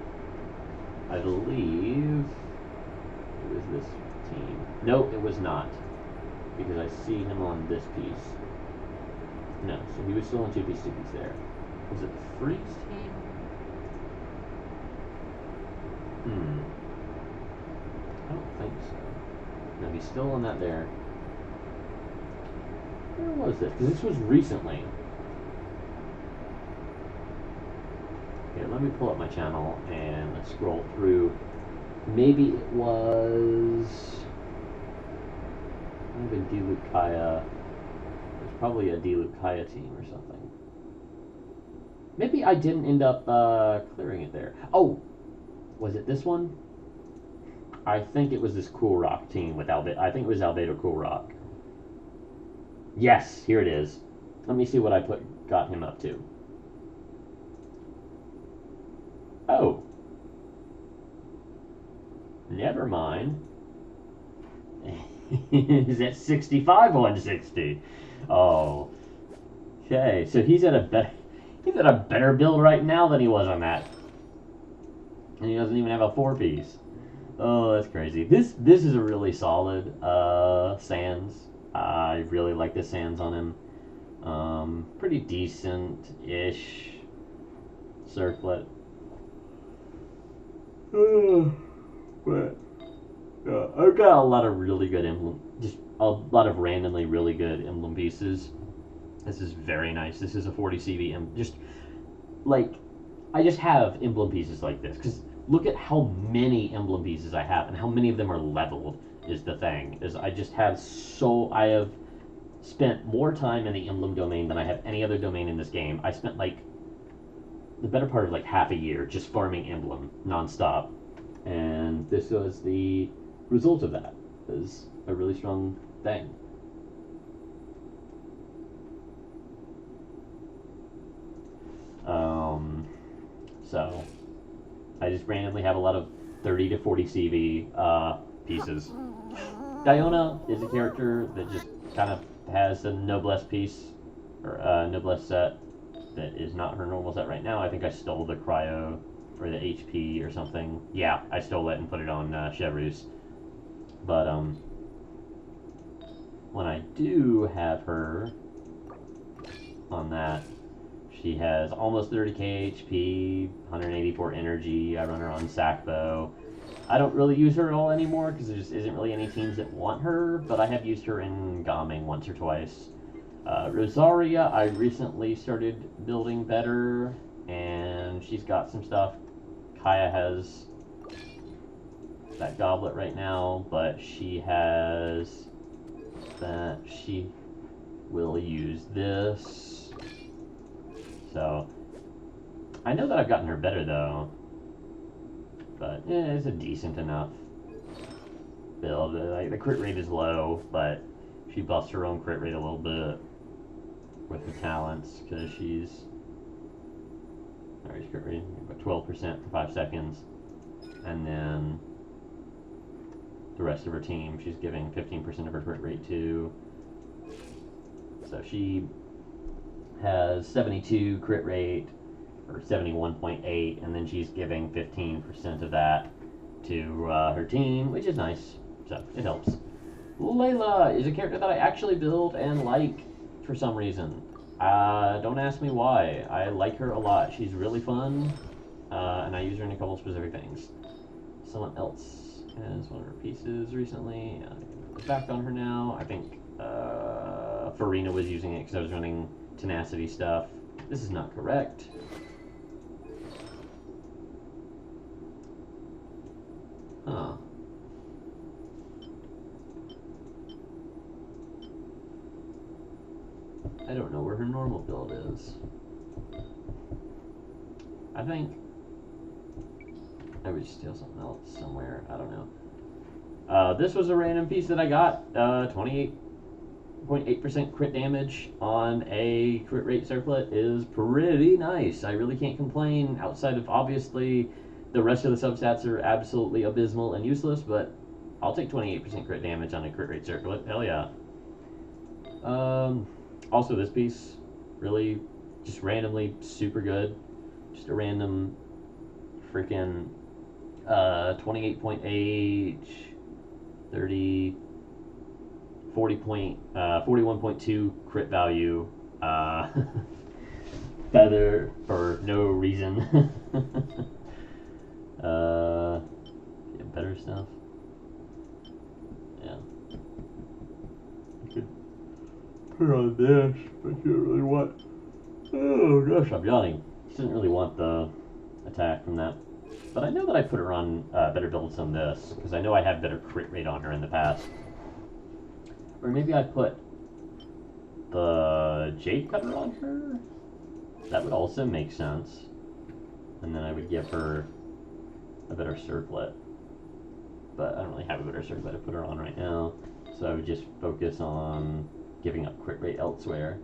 I believe it was this team. No, it was not. Because I see him on this piece. No, so he was still on 2-piece, 2-piece there. Was it the Freeze team? I don't think so. No, he's still on that there. Where was this? Because this was recently. let me pull up my channel and let's scroll through. Maybe it was maybe Day-1. There's probably a Day-1 team or something. Maybe I didn't end up clearing it there. Oh, was it this one? I think it was this Cool Rock team with Albedo. I think it was Albedo Cool Rock. Yes, here it is. Let me see what I got him up to. Oh. Never mind. He's at 65 160. Oh. Okay, so he's at a better build right now than he was on that. And he doesn't even have a 4-piece. Oh, that's crazy. This is a really solid Sans. I really like the Sans on him. Pretty decent-ish circlet. But I've got a lot of really good emblem, just a lot of randomly really good emblem pieces. This is very nice. This is a 40 CV, and just like I just have emblem pieces like this because look at how many emblem pieces I have and how many of them are leveled. Is the thing is I have spent more time in the emblem domain than I have any other domain in this game. I spent like the better part of like half a year just farming emblem nonstop, and this was the result of that. It was a really strong thing. So I just randomly have a lot of 30 to 40 CV pieces. Diona is a character that just kind of has a noblesse piece or a noblesse set that is not her normal set right now. I think I stole the cryo or the HP or something. Yeah, I stole it and put it on Chevreuse. But when I do have her on that, she has almost 30k HP, 184 energy. I run her on Sackbow. I don't really use her at all anymore because there just isn't really any teams that want her, but I have used her in Gaming once or twice. Rosaria, I recently started building better, and she's got some stuff. Kaya has that goblet right now, but she has that. She will use this. So, I know that I've gotten her better though, but it's a decent enough build. Like, the crit rate is low, but she buffs her own crit rate a little bit with her talents because she's crit rate about 12% for 5 seconds, and then the rest of her team she's giving 15% of her crit rate to. So she has 72 crit rate, or 71.8, and then she's giving 15% of that to her team, which is nice, so it helps. Layla is a character that I actually build and like for some reason. Don't ask me why. I like her a lot. She's really fun, and I use her in a couple specific things. Someone else has one of her pieces recently. Back on her now. I think Farina was using it because I was running tenacity stuff. This is not correct. Huh. I don't know where her normal build is. I think I would steal something else somewhere. I don't know. This was a random piece that I got. 28.8% crit damage on a crit rate circlet is pretty nice. I really can't complain outside of obviously the rest of the substats are absolutely abysmal and useless, but I'll take 28% crit damage on a crit rate circlet. Hell yeah. Also this piece, really just randomly super good. Just a random freaking 28.8, 30, 41.2 crit value feather for no reason. Better stuff. Yeah. I could put on this, but you don't really want. Oh gosh, I'm yawning. She doesn't really want the attack from that. But I know that I put her on better builds than this, because I know I have better crit rate on her in the past. Or maybe I put the Jade Cutter on her? That would also make sense. And then I would give her a better circlet. But I don't really have a better circlet to put her on right now. So I would just focus on giving up crit rate elsewhere.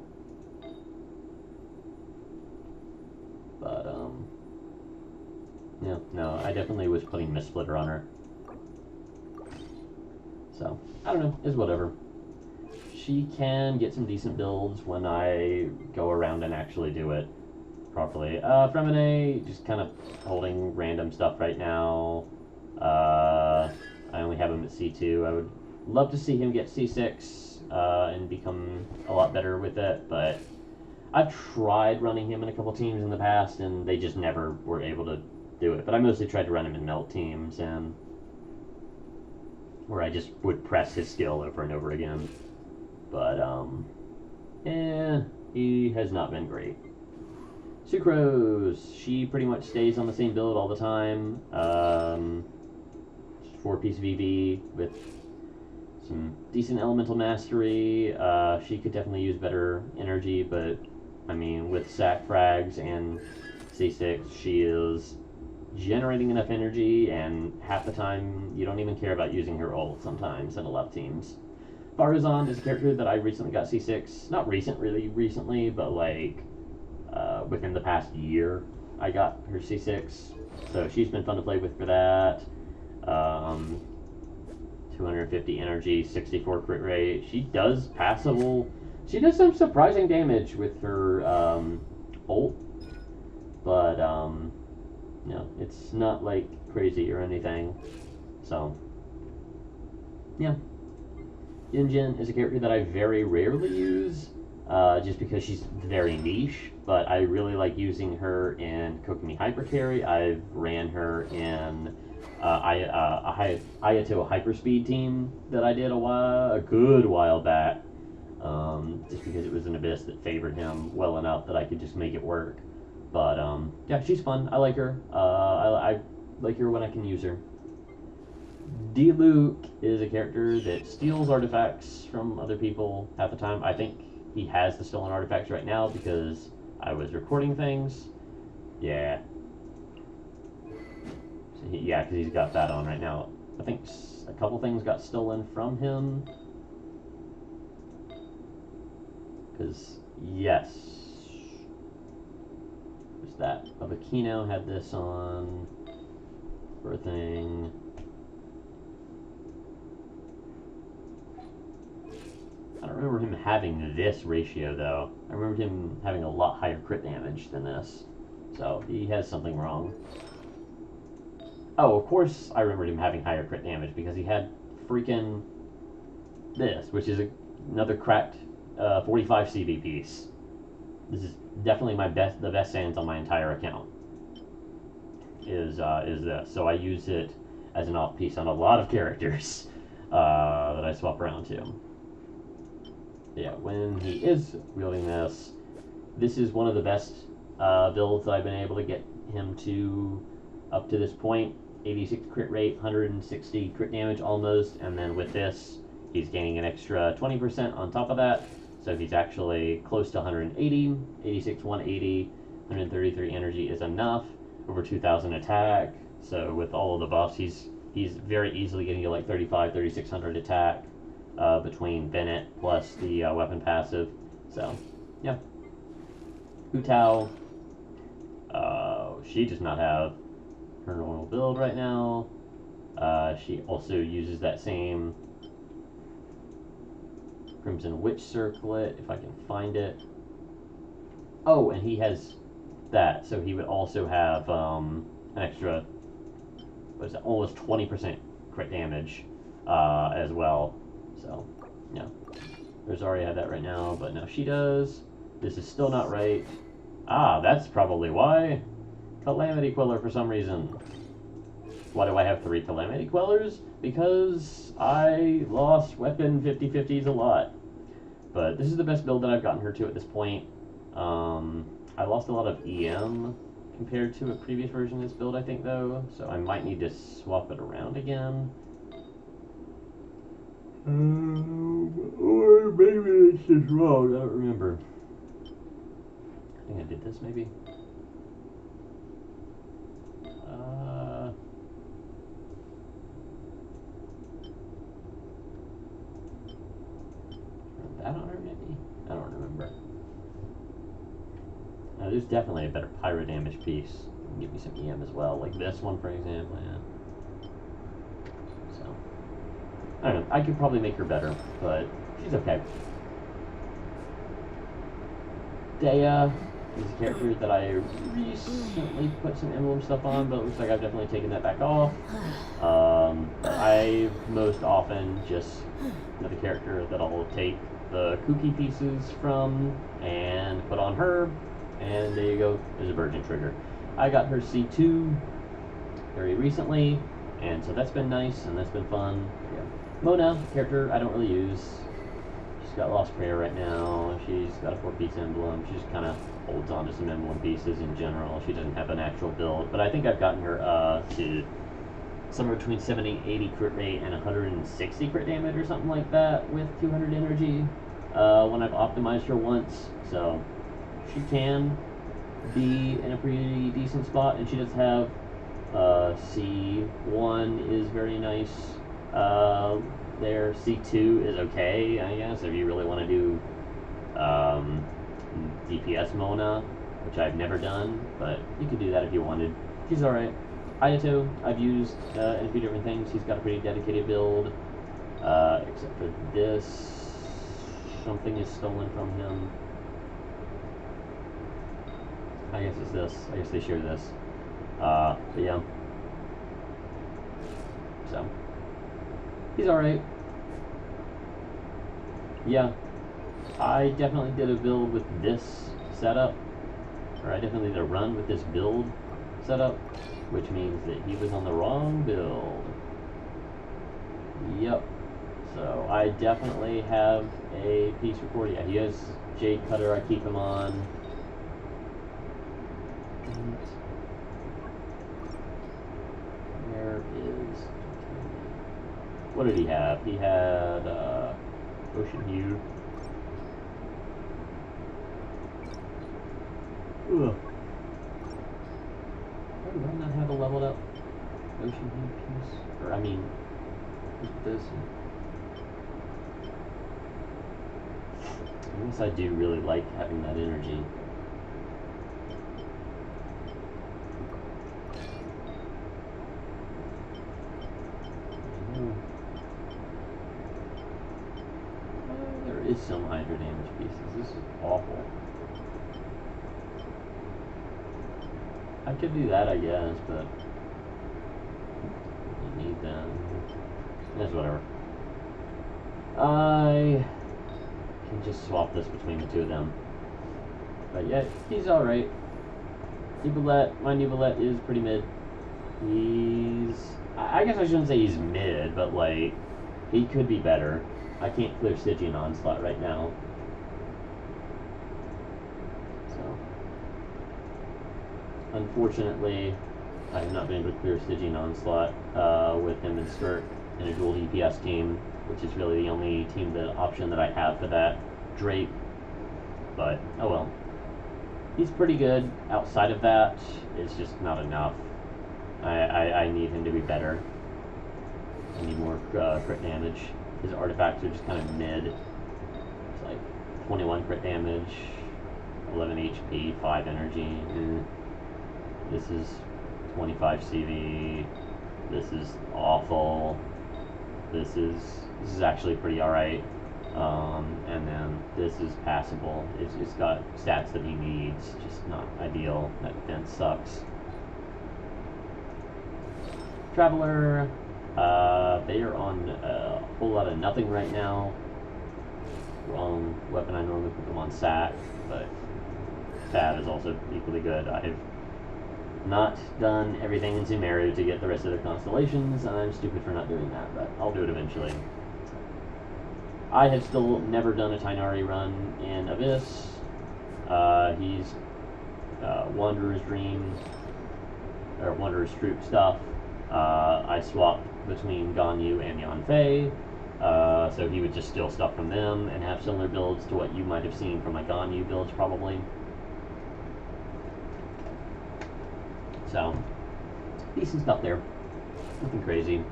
But, yeah, no, I definitely was putting Miss Splitter on her. So, I don't know, it's whatever. She can get some decent builds when I go around and actually do it properly. Fremine, just kind of holding random stuff right now. I only have him at C2. I would love to see him get C6 and become a lot better with it, but I've tried running him in a couple teams in the past, and they just never were able to do it. But I mostly tried to run him in melt teams, and where I just would press his skill over and over again. But, he has not been great. Sucrose, she pretty much stays on the same build all the time. 4-piece VV with some decent elemental mastery. She could definitely use better energy, but, I mean, with sack frags and C6, she is generating enough energy, and half the time you don't even care about using her ult sometimes in a lot of teams. Farazan is a character that I recently got C6. Not really recently, but like within the past year I got her C6. So she's been fun to play with for that. 250 energy, 64 crit rate. She does passable. She does some surprising damage with her ult. But, no, it's not like crazy or anything. So, yeah. Genshin is a character that I very rarely use, just because she's very niche, but I really like using her in Kokomi Hyper Carry. I've ran her in a Ayato Hyperspeed team that I did a good while back, just because it was an Abyss that favored him well enough that I could just make it work. But, yeah, she's fun. I like her. I like her when I can use her. D-Luke is a character that steals artifacts from other people half the time. I think he has the stolen artifacts right now because I was recording things. Yeah. So yeah, because he's got that on right now. I think a couple things got stolen from him. Because, yes. There's that. Avakino had this on for a thing. I don't remember him having this ratio, though. I remember him having a lot higher crit damage than this. So, he has something wrong. Oh, of course I remembered him having higher crit damage, because he had freaking this, which is another cracked 45 CV piece. This is definitely the best sands on my entire account. Is this. So I use it as an off piece on a lot of characters that I swap around to. Yeah, when he is wielding this, this is one of the best builds that I've been able to get him to up to this point. 86 crit rate, 160 crit damage almost, and then with this, he's gaining an extra 20% on top of that, so he's actually close to 180, 86, 180, 133 energy is enough, over 2,000 attack, so with all of the buffs, he's very easily getting to like 35, 3,600 attack, between Bennett plus the weapon passive. So, yeah. Hu Tao, she does not have her normal build right now. She also uses that same Crimson Witch Circlet, if I can find it. Oh, and he has that, so he would also have an extra, what is it, almost 20% crit damage as well. So, yeah. Rosaria had that right now, but now she does. This is still not right. Ah, that's probably why. Calamity Queller for some reason. Why do I have 3 Calamity Quellers? Because I lost weapon 50/50s a lot. But this is the best build that I've gotten her to at this point. I lost a lot of EM compared to a previous version of this build, I think, though, so I might need to swap it around again. Or maybe it's just wrong, I don't remember. I think I did this, maybe. That on her, maybe? I don't remember. There's definitely a better pyro damage piece. Give me some EM as well, like this one, for example, yeah. So, I don't know, I could probably make her better, but she's okay. Daya is a character that I recently put some emblem stuff on, but it looks like I've definitely taken that back off. I most often just another character that I'll take the kooky pieces from and put on her, and there you go, there's a virgin trigger. I got her C2 very recently, and so that's been nice and that's been fun. Yeah. Mona, character I don't really use. She's got Lost Prayer right now. She's got a 4-piece emblem. She just kind of holds on to some emblem pieces in general. She doesn't have an actual build, but I think I've gotten her to somewhere between 70, 80 crit rate and 160 crit damage or something like that with 200 energy when I've optimized her once. So she can be in a pretty decent spot, and she does have C1 is very nice there. C2 is okay, I guess, if you really want to do DPS Mona, which I've never done, but you could do that if you wanted. She's alright. Ayato, I've used in a few different things. He's got a pretty dedicated build, except for this. Something is stolen from him. I guess it's this. I guess they share this. But yeah. So, he's alright. Yeah. I definitely did a build with this setup, or I definitely did a run with this build setup, which means that he was on the wrong build. Yep. So I definitely have a piece recorded. Yeah, he has Jade Cutter. I keep him on. Where is... What did he have? He had Ocean Hue. Ugh. Why do I not have a leveled up Ocean Hue piece? Or, I mean, this. I guess I do really like having that energy. There is some Hydra damage pieces. This is awful. I could do that, I guess, but you need them. That's whatever. I can just swap this between the two of them. But yeah, he's alright. Nubelette, my Nubelette is pretty mid. I guess I shouldn't say he's mid, but like, he could be better. I can't clear Stygian Onslaught right now. So, unfortunately, I have not been able to clear Stygian Onslaught with him and Skirk in a dual DPS team, which is really the only option that I have for that Drake. But, oh well. He's pretty good. Outside of that, it's just not enough. I need him to be better. I need more crit damage. His artifacts are just kind of mid. It's like 21 crit damage, 11 HP, 5 energy. This is 25 CV. This is awful. This is actually pretty alright. And then this is passable. It's got stats that he needs, just not ideal. That defense sucks. Traveler, they are on a whole lot of nothing right now. Wrong weapon, I normally put them on sack, but Fab is also equally good. I've not done everything in Sumeru to get the rest of the constellations, and I'm stupid for not doing that, but I'll do it eventually. I have still never done a Tainari run in Abyss. He's Wanderer's Dream, or Wanderer's Troop stuff. I swapped between Ganyu and Yanfei, so he would just steal stuff from them and have similar builds to what you might have seen from my Ganyu builds, probably. So, decent stuff there. Nothing crazy.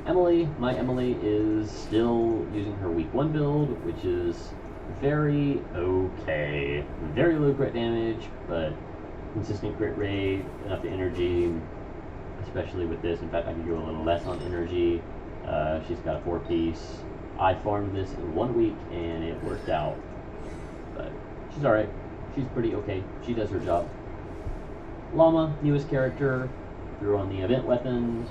Emily, my Emily is still using her week 1 build, which is very okay. Very low crit damage, but consistent crit rate, enough energy, especially with this. In fact, I could go a little less on energy. She's got a 4-piece. I farmed this in 1 week, and it worked out. But she's alright. She's pretty okay. She does her job. Llama, newest character, threw on the event weapon.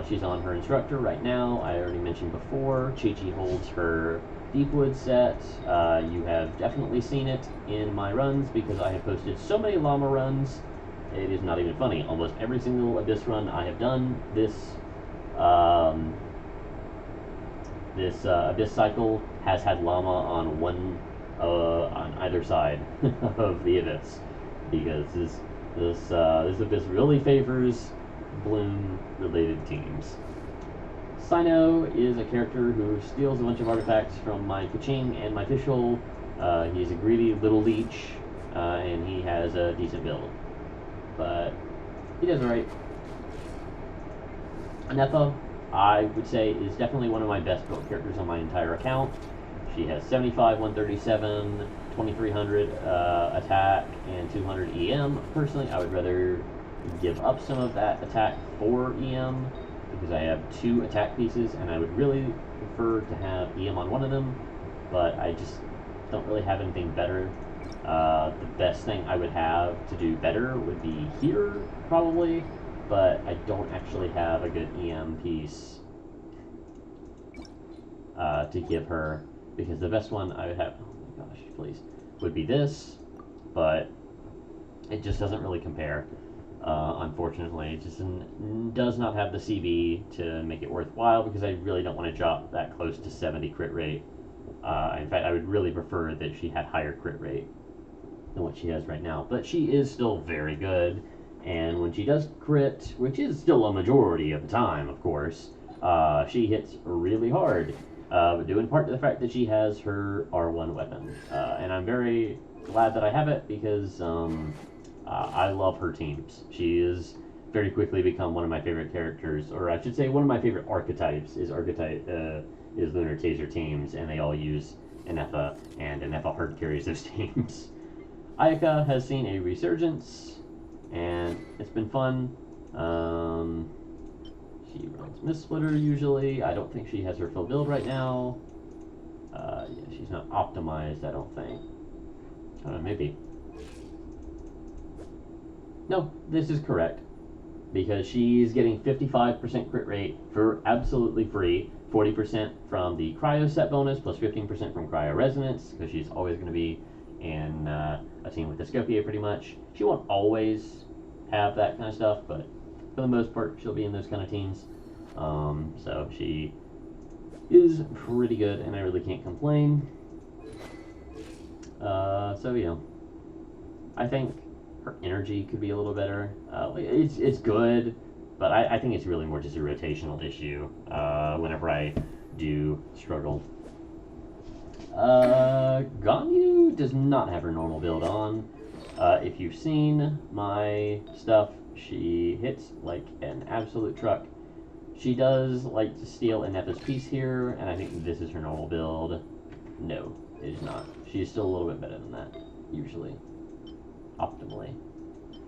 She's on her instructor right now. I already mentioned before, Chi-Chi holds her Deepwood set. You have definitely seen it in my runs because I have posted so many llama runs. It is not even funny. Almost every single Abyss run I have done this Abyss cycle has had llama on on either side of the Abyss, because this Abyss really favors Bloom related teams. Sino is a character who steals a bunch of artifacts from my Kaching and my Fischl. He's a greedy little leech, and he has a decent build. But he does alright. Anefa, I would say, is definitely one of my best built characters on my entire account. She has 75, 137, 2300 attack, and 200 EM. Personally, I would rather give up some of that attack for EM, because I have 2 attack pieces, and I would really prefer to have EM on one of them, but I just don't really have anything better. The best thing I would have to do better would be here, probably, but I don't actually have a good EM piece to give her, because the best one I would have, oh my gosh, please, would be this, but it just doesn't really compare. Unfortunately, it just does not have the CB to make it worthwhile, because I really don't want to drop that close to 70 crit rate. In fact, I would really prefer that she had higher crit rate than what she has right now. But she is still very good, and when she does crit, which is still a majority of the time, of course, she hits really hard, due in part to the fact that she has her R1 weapon. And I'm very glad that I have it, because I love her teams. She is very quickly become one of my favorite characters, or I should say one of my favorite archetypes is Lunar Taser teams, and they all use Anefa, and Anefa hard carries those teams. Ayaka has seen a resurgence, and it's been fun. She runs Mist Splitter usually. I don't think she has her full build right now. Yeah, she's not optimized, I don't think. Maybe. No, this is correct, because she's getting 55% crit rate for absolutely free, 40% from the Cryo set bonus, plus 15% from Cryo Resonance, because she's always going to be in a team with Escopia pretty much. She won't always have that kind of stuff, but for the most part, she'll be in those kind of teams. So she is pretty good, and I really can't complain. So yeah, I think her energy could be a little better. It's good, but I think it's really more just a rotational issue whenever I do struggle. Ganyu does not have her normal build on. If you've seen my stuff, she hits like an absolute truck. She does like to steal Anefa's piece here, and I think this is her normal build. No, it is not. She is still a little bit better than that, usually. Optimally.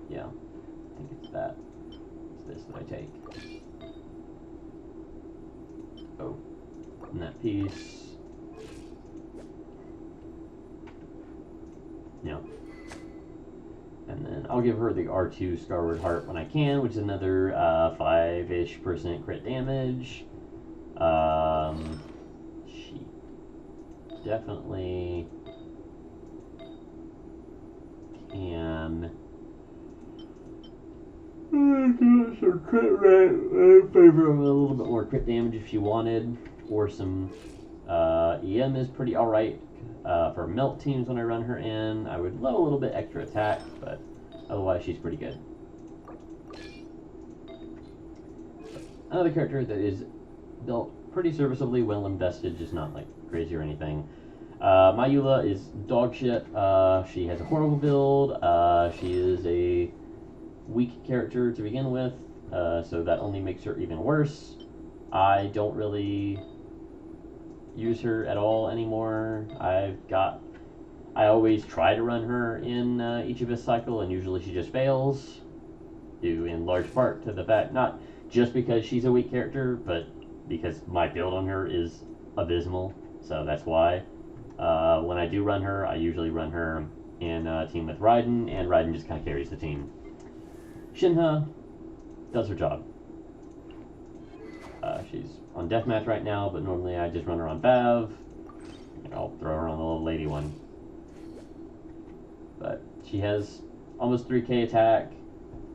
Yeah, I think it's that. It's this that I take. Oh, and that piece. Yeah. And then I'll give her the R2 Skyward Heart when I can, which is another 5-ish% crit damage. She definitely can. Her crit rate in favor of a little bit more crit damage if she wanted, or some EM is pretty alright. For melt teams when I run her in, I would love a little bit extra attack, but Otherwise, she's pretty good. Another character that is built pretty serviceably, well invested, just not like crazy or anything. Mayula is dog shit. She has a horrible build. She is a weak character to begin with, so that only makes her even worse. I don't really use her at all anymore. I always try to run her in each of his cycle, and usually she just fails, due in large part to the fact, not just because she's a weak character, but because my build on her is abysmal, so that's why. When I do run her, I usually run her in a team with Raiden, and Raiden just kind of carries the team. Shinha does her job. She's on deathmatch right now, but normally I just run her on Bav. I'll throw her on the little lady one. But she has almost 3k attack,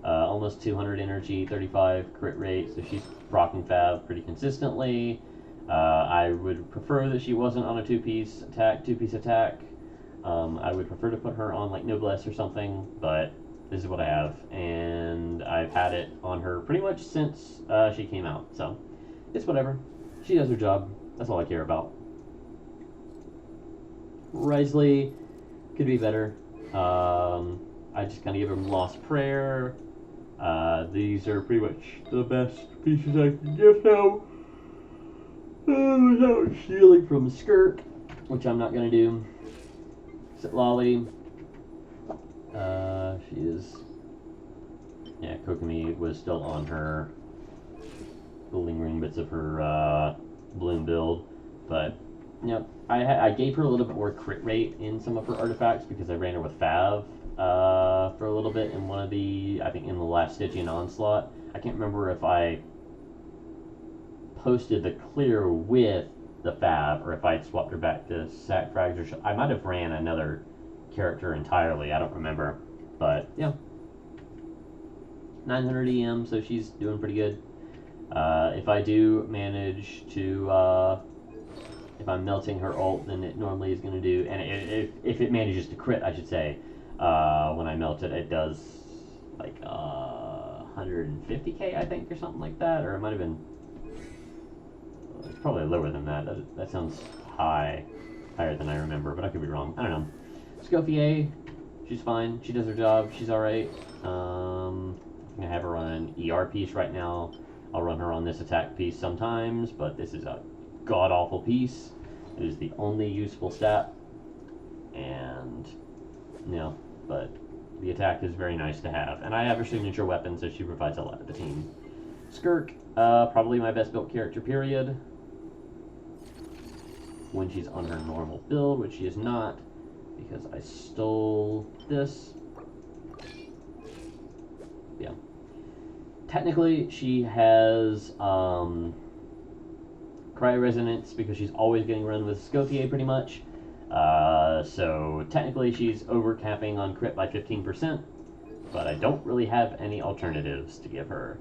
almost 200 energy, 35 crit rate, so she's rocking Fav pretty consistently. I would prefer that she wasn't on a two-piece attack. I would prefer to put her on like Noblesse or something, but this is what I have, and I've had it on her pretty much since she came out, so it's whatever. She does her job. That's all I care about. Risley could be better. I just kind of give him Lost Prayer. These are pretty much the best pieces I can give now. Without stealing from Skirk, which I'm not going to do. Sitlali. She is... Yeah, Kokomi was still on her. The lingering bits of her Bloom build. But, you know, I gave her a little bit more crit rate in some of her artifacts because I ran her with Fav for a little bit in one of the... I think in the last Stygian Onslaught. I can't remember if I posted the clear with the Fav or if I swapped her back to Sac Frags or I might have ran another character entirely. I don't remember. But, yeah. 900 EM, so she's doing pretty good. If I do manage to, if I'm melting her ult, then it normally is going to do, and if it manages to crit, I should say, when I melt it, it does like 150k, I think, or something like that, or it might have been, it's probably lower than that. That sounds higher than I remember, but I could be wrong. I don't know. Scofier, she's fine. She does her job. She's alright. I'm going to have her on an ER piece right now. I'll run her on this attack piece sometimes, but this is a god-awful piece. It is the only useful stat. And, you know, but the attack is very nice to have. And I have her signature weapon, so she provides a lot of the team. Skirk, probably my best built character, period. When she's on her normal build, which she is not, because I stole this. Yeah. Technically, she has Cry Resonance because she's always getting run with Scofier pretty much. So technically she's overcapping on crit by 15%, but I don't really have any alternatives to give her.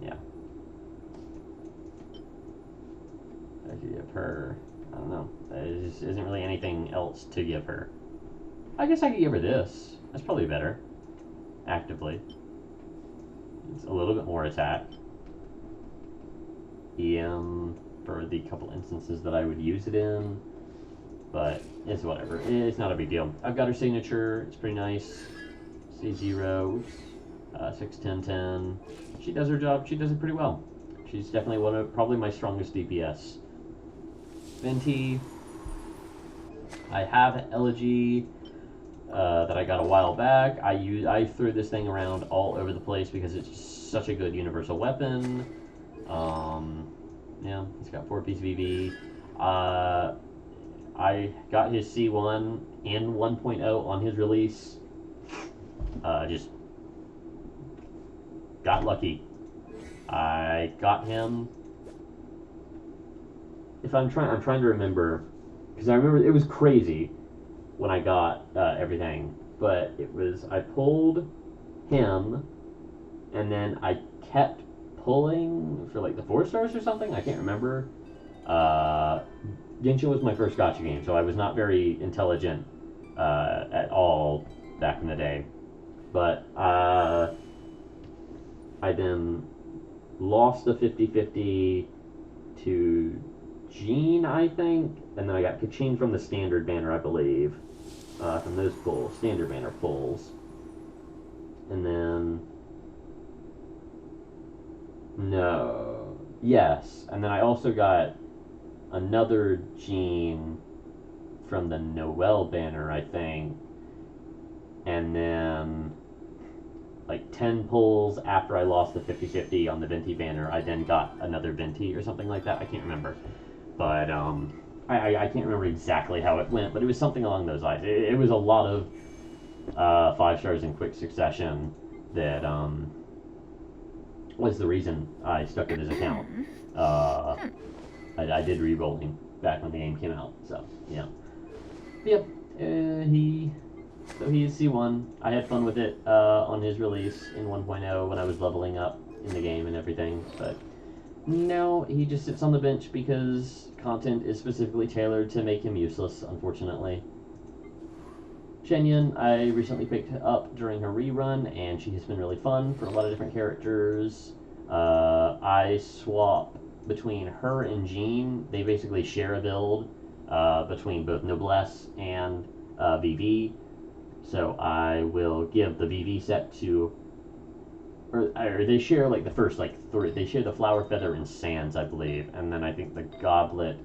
Yeah. I could give her, I don't know, there just isn't really anything else to give her. I guess I could give her this. That's probably better. Actively. It's a little bit more attack. EM for the couple instances that I would use it in, but it's whatever. It's not a big deal. I've got her signature. It's pretty nice. C0, 6-10-10. She does her job. She does it pretty well. She's definitely probably my strongest DPS. Venti. I have Elegy. That I got a while back. I threw this thing around all over the place because it's such a good universal weapon. Yeah, it's got 4-piece VV. I got his C1 in 1.0 on his release. Just got lucky. I got him. I'm trying to remember, because I remember it was crazy when I got everything, but it was, I pulled him, and then I kept pulling for like the 4 stars or something, I can't remember. Genshin was my first gacha game, so I was not very intelligent at all back in the day. But I then lost the 50-50 to Jean, I think, and then I got Kaching from the standard banner, I believe, from those standard banner pulls. And then, no, yes, and then I also got another Jean from the Noel banner, I think, and then like 10 pulls after I lost the 50-50 on the Venti banner, I then got another Venti or something like that. I can't remember. But I can't remember exactly how it went, but it was something along those lines. It was a lot of 5 stars in quick succession that was the reason I stuck with his account. I did re-rolling back when the game came out, so yeah. Yep, he is C1. I had fun with it on his release in 1.0 when I was leveling up in the game and everything, but no, he just sits on the bench because content is specifically tailored to make him useless, unfortunately. Shenyun, I recently picked up during her rerun, and she has been really fun for a lot of different characters. I swap between her and Jean. They basically share a build between both Noblesse and VV. So I will give the VV set to, or they share like the first like 3. They share the Flower Feather and Sands, I believe, and then I think the Goblet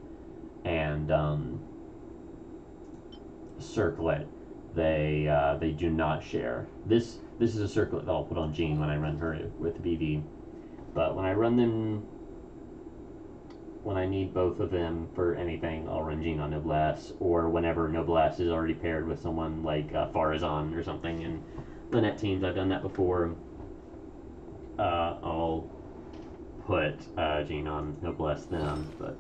and Circlet they do not share. This is a circlet that I'll put on Jean when I run her with VV, but when I run them, when I need both of them for anything, I'll run Jean on Noblesse, or whenever Noblesse is already paired with someone like Farazan or something in Lynette teams. I've done that before. I'll put Jean on Noblesse then, but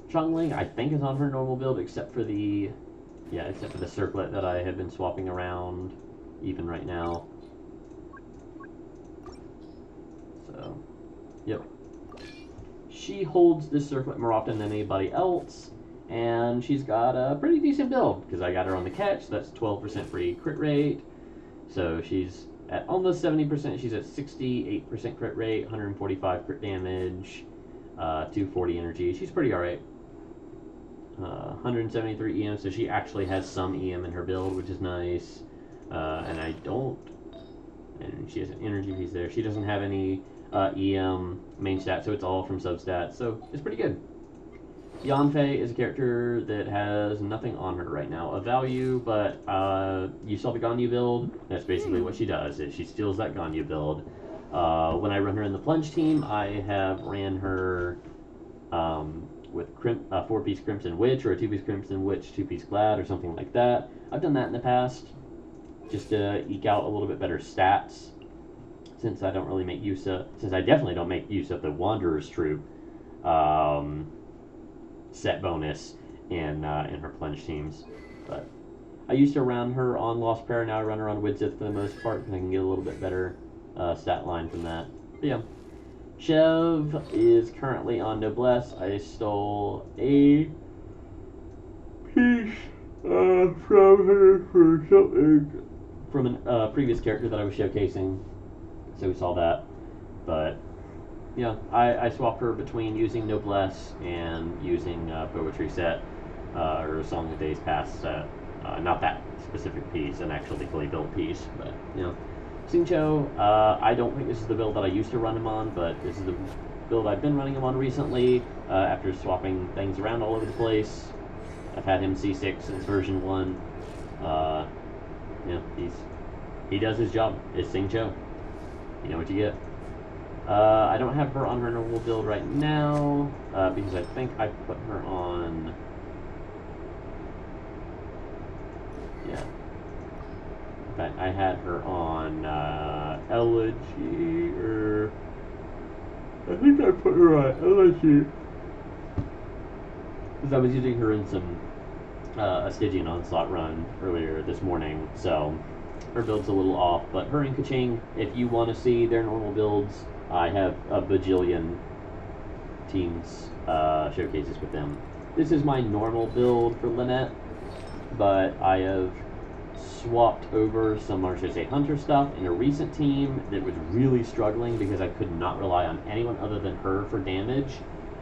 Chongling I think is on her normal build except for the circlet that I have been swapping around even right now. So, yep. She holds this circlet more often than anybody else, and she's got a pretty decent build because I got her on the catch. That's 12% free crit rate, so she's at almost 70%. She's at 68% crit rate, 145 crit damage, 240 energy. She's pretty alright. 173 EM, so she actually has some EM in her build, which is nice. And I don't, and she has an energy piece there. She doesn't have any EM main stat, so it's all from substats, so it's pretty good. Yanfei is a character that has nothing on her right now of value, but you saw the Ganyu build. That's basically what she does, is she steals that Ganyu build. When I run her in the plunge team, I have ran her with 4-piece Crimson Witch, or a 2-piece Crimson Witch, 2-piece Glad, or something like that. I've done that in the past, just to eke out a little bit better stats, since I definitely don't make use of the Wanderer's Troop set bonus in her plunge teams. But I used to run her on Lost Prayer, now I run her on Widsith for the most part, because I can get a little bit better stat line from that. But yeah. Chev is currently on Noblesse. I stole a piece from her for something from a previous character that I was showcasing, so we saw that. But yeah, I swapped her between using Noblesse and using Poetry set, or Song of Days Past set. Not that specific piece, an actually fully built piece, but you know. Xingqiu, I don't think this is the build that I used to run him on, but this is the build I've been running him on recently, after swapping things around all over the place. I've had him C6 since version 1. He does his job. It's Xingqiu. You know what you get. I don't have her on her normal build right now, because I think I put her on... Yeah. I had her on Elegy, or I think I put her on Elegy because I was using her in some a Stygian Onslaught run earlier this morning, so her build's a little off. But her and Kaching, if you want to see their normal builds, I have a bajillion teams showcases with them. This is my normal build for Lynette, but I have swapped over some Marchese Hunter stuff in a recent team that was really struggling because I could not rely on anyone other than her for damage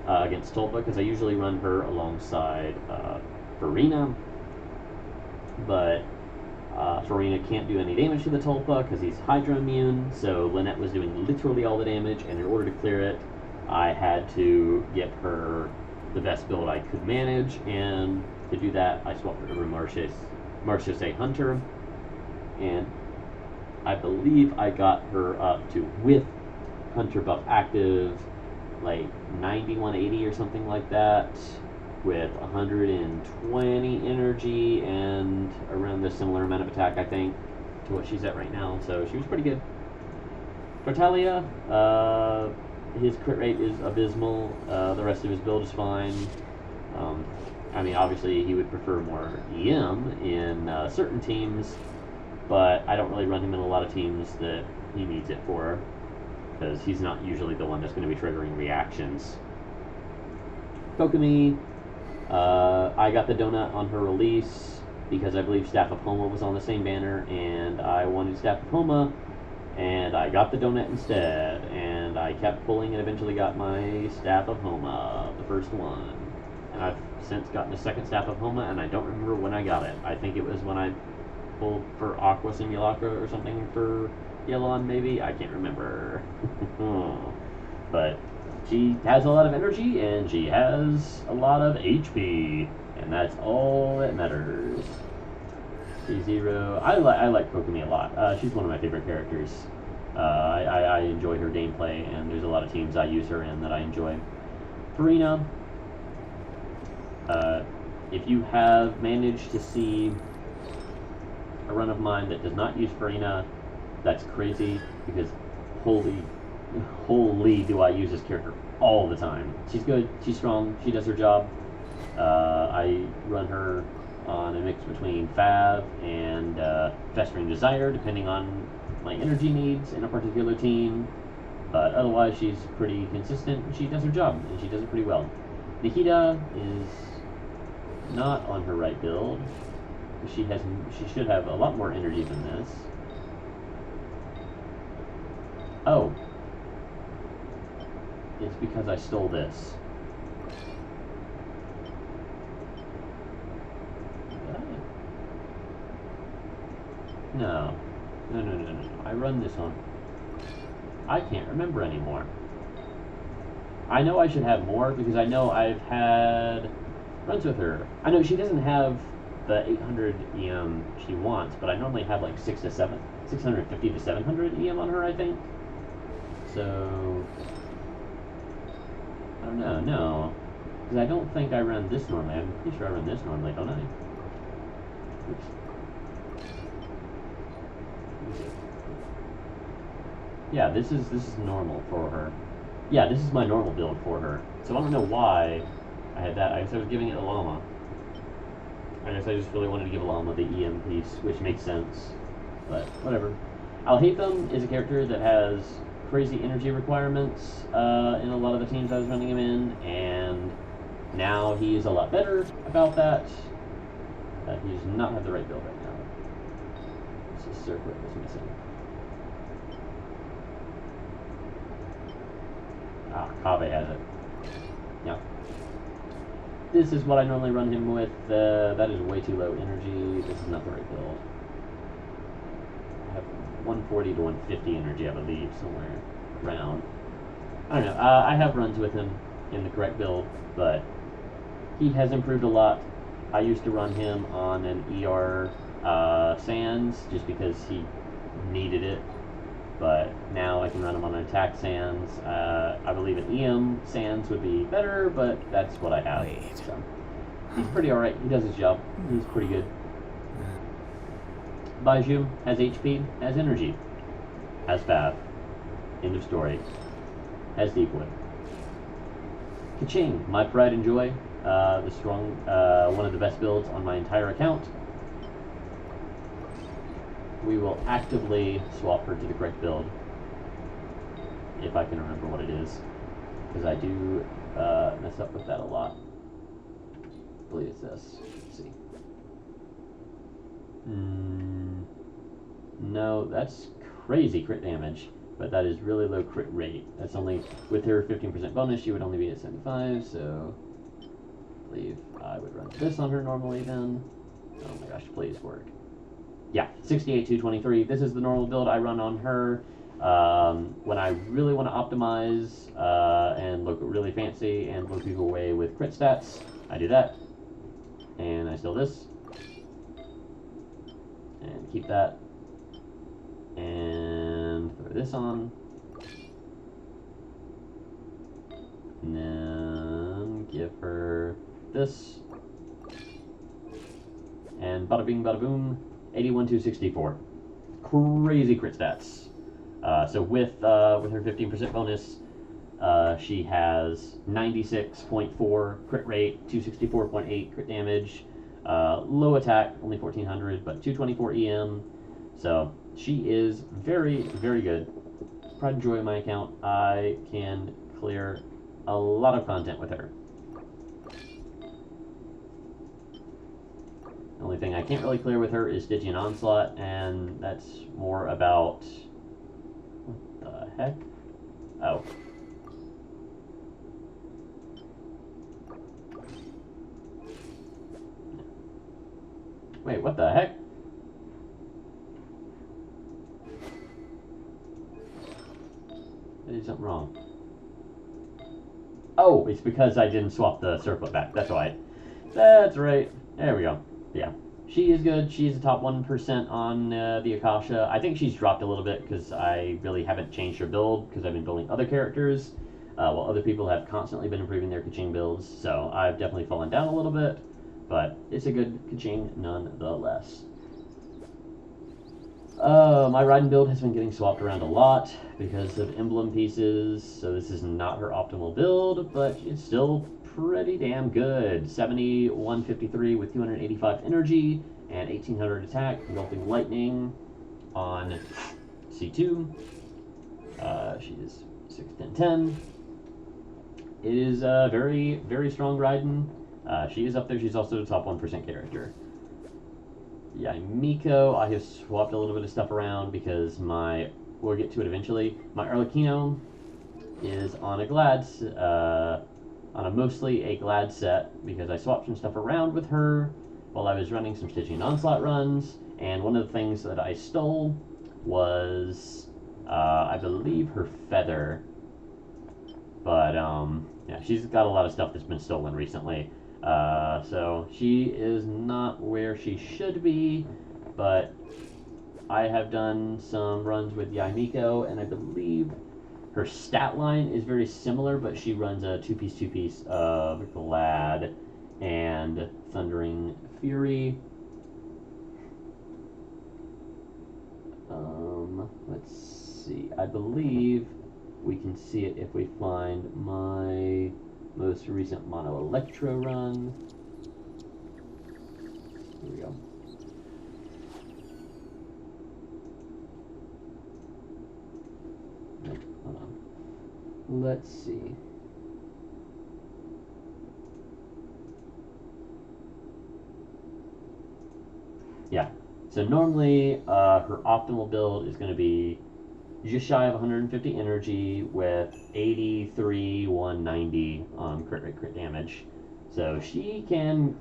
against Tulpa, because I usually run her alongside Farina, but Farina can't do any damage to the Tulpa because he's Hydra immune, so Lynette was doing literally all the damage, and in order to clear it, I had to get her the best build I could manage, and to do that, I swapped her over Marchese Hunter, and I believe I got her up to, with Hunter buff active, like 9180 or something like that, with 120 energy and around the similar amount of attack, I think, to what she's at right now. So she was pretty good. Tartaglia, his crit rate is abysmal. The rest of his build is fine. I mean, obviously he would prefer more EM in certain teams, but I don't really run him in a lot of teams that he needs it for, because he's not usually the one that's going to be triggering reactions. Kokomi, I got the donut on her release because I believe Staff of Homa was on the same banner, and I wanted Staff of Homa, and I got the donut instead, and I kept pulling and eventually got my Staff of Homa, the first one. And I've since gotten a second Staff of Homa, and I don't remember when I got it. I think it was when I pulled for Aqua Simulacra or something for Yellon, maybe? I can't remember. But she has a lot of energy, and she has a lot of HP, and that's all that matters. C0. I like Kokomi a lot. She's one of my favorite characters. I enjoy her gameplay, and there's a lot of teams I use her in that I enjoy. Farina. If you have managed to see a run of mine that does not use Farina, that's crazy, because holy do I use this character all the time. She's good, she's strong, she does her job. I run her on a mix between Fav and Festering Desire, depending on my energy needs in a particular team. But otherwise, she's pretty consistent, and she does her job, and she does it pretty well. Nikita is not on her right build. She should have a lot more energy than this. Oh. It's because I stole this. No. No. I run this on. I can't remember anymore. I know I should have more because I know I've had runs with her. I know she doesn't have the 800 EM she wants, but I normally have like 650 to 700 EM on her, I think. So I don't know. No, because I don't think I run this normally. I'm pretty sure I run this normally, don't I? Oops. Yeah, this is normal for her. Yeah, this is my normal build for her. So I don't know why I had that. I guess I was giving it a llama. I guess I just really wanted to give a llama the EM piece, which makes sense. But whatever. Alhaitham is a character that has crazy energy requirements in a lot of the teams I was running him in, and now he's a lot better about that. He does not have the right build right now. This is circlet is missing. Ah, Kave has it. Yeah. This is what I normally run him with. That is way too low energy. This is not the right build. I have 140 to 150 energy, I believe, somewhere around. I don't know. I have runs with him in the correct build, but he has improved a lot. I used to run him on an ER Sands just because he needed it, but now I can run him on an attack Sands. I believe an EM Sands would be better, but that's what I have. So he's pretty alright. He does his job. He's pretty good. Baiju has HP, has energy, has Fav. End of story. Has Deepwood. Kaching, my pride and joy. The strong, one of the best builds on my entire account. We will actively swap her to the correct build, if I can remember what it is, because I do mess up with that a lot. I believe it's this. Let's see. No, that's crazy crit damage, but that is really low crit rate. That's only, with her 15% bonus, she would only be at 75, so I believe I would run this on her normally then. Oh my gosh, please work. Yeah, 68, 223. This is the normal build I run on her. When I really want to optimize and look really fancy and blow people away with crit stats, I do that. And I steal this. And keep that. And throw this on. And then give her this. And bada bing, bada boom. 81, 264. Crazy crit stats. So with her 15% bonus, she has 96.4 crit rate, 264.8 crit damage, low attack, only 1400, but 224 EM. So she is very, very good. Pride and joy of my account. I can clear a lot of content with her. The only thing I can't really clear with her is Stygian Onslaught, and that's more about... What the heck? Oh. Wait, what the heck? I did something wrong. Oh, it's because I didn't swap the circlet back. That's why. That's right. There we go. Yeah. She is good. She's the top 1% on the Akasha. I think she's dropped a little bit because I really haven't changed her build because I've been building other characters, while other people have constantly been improving their Kaching builds. So I've definitely fallen down a little bit, but it's a good Kaching nonetheless. My Raiden build has been getting swapped around a lot because of emblem pieces, so this is not her optimal build, but it's still pretty damn good. 70, 153 with 285 energy and 1800 attack, Melting Lightning on C2. She is 6, 10, 10. It is a very, very strong Raiden. She is up there. She's also the top 1% character. Yeah, Miko, I have swapped a little bit of stuff around because we'll get to it eventually. My Arlecchino is on mostly a Glad set because I swapped some stuff around with her while I was running some Stygian Onslaught runs, and one of the things that I stole was, I believe, her feather. But, yeah, she's got a lot of stuff that's been stolen recently. So she is not where she should be, but I have done some runs with Yaimiko, and I believe her stat line is very similar, but she runs a two-piece of Glad and Thundering Fury. Let's see. I believe we can see it if we find my most recent Mono Electro run. Here we go. Nope, hold on. Let's see. Yeah. So normally her optimal build is going to be just shy of 150 energy with 83, 190 crit damage. So she can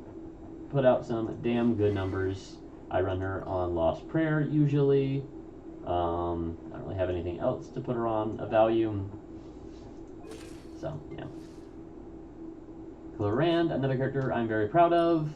put out some damn good numbers. I run her on Lost Prayer usually. I don't really have anything else to put her on a value. So, yeah. Clorand, another character I'm very proud of.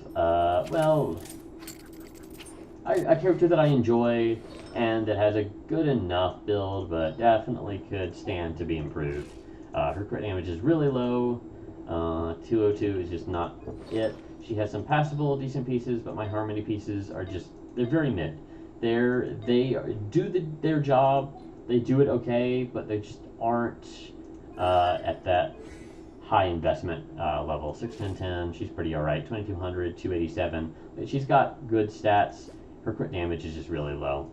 A character that I enjoy and that has a good enough build, but definitely could stand to be improved. Her crit damage is really low. 202 is just not it. She has some passable decent pieces, but my Harmony pieces are just, they're very mid. They do their job, they do it okay, but they just aren't at that high investment level. 6, 10, 10, she's pretty alright. 2200, 287. She's got good stats. Her crit damage is just really low.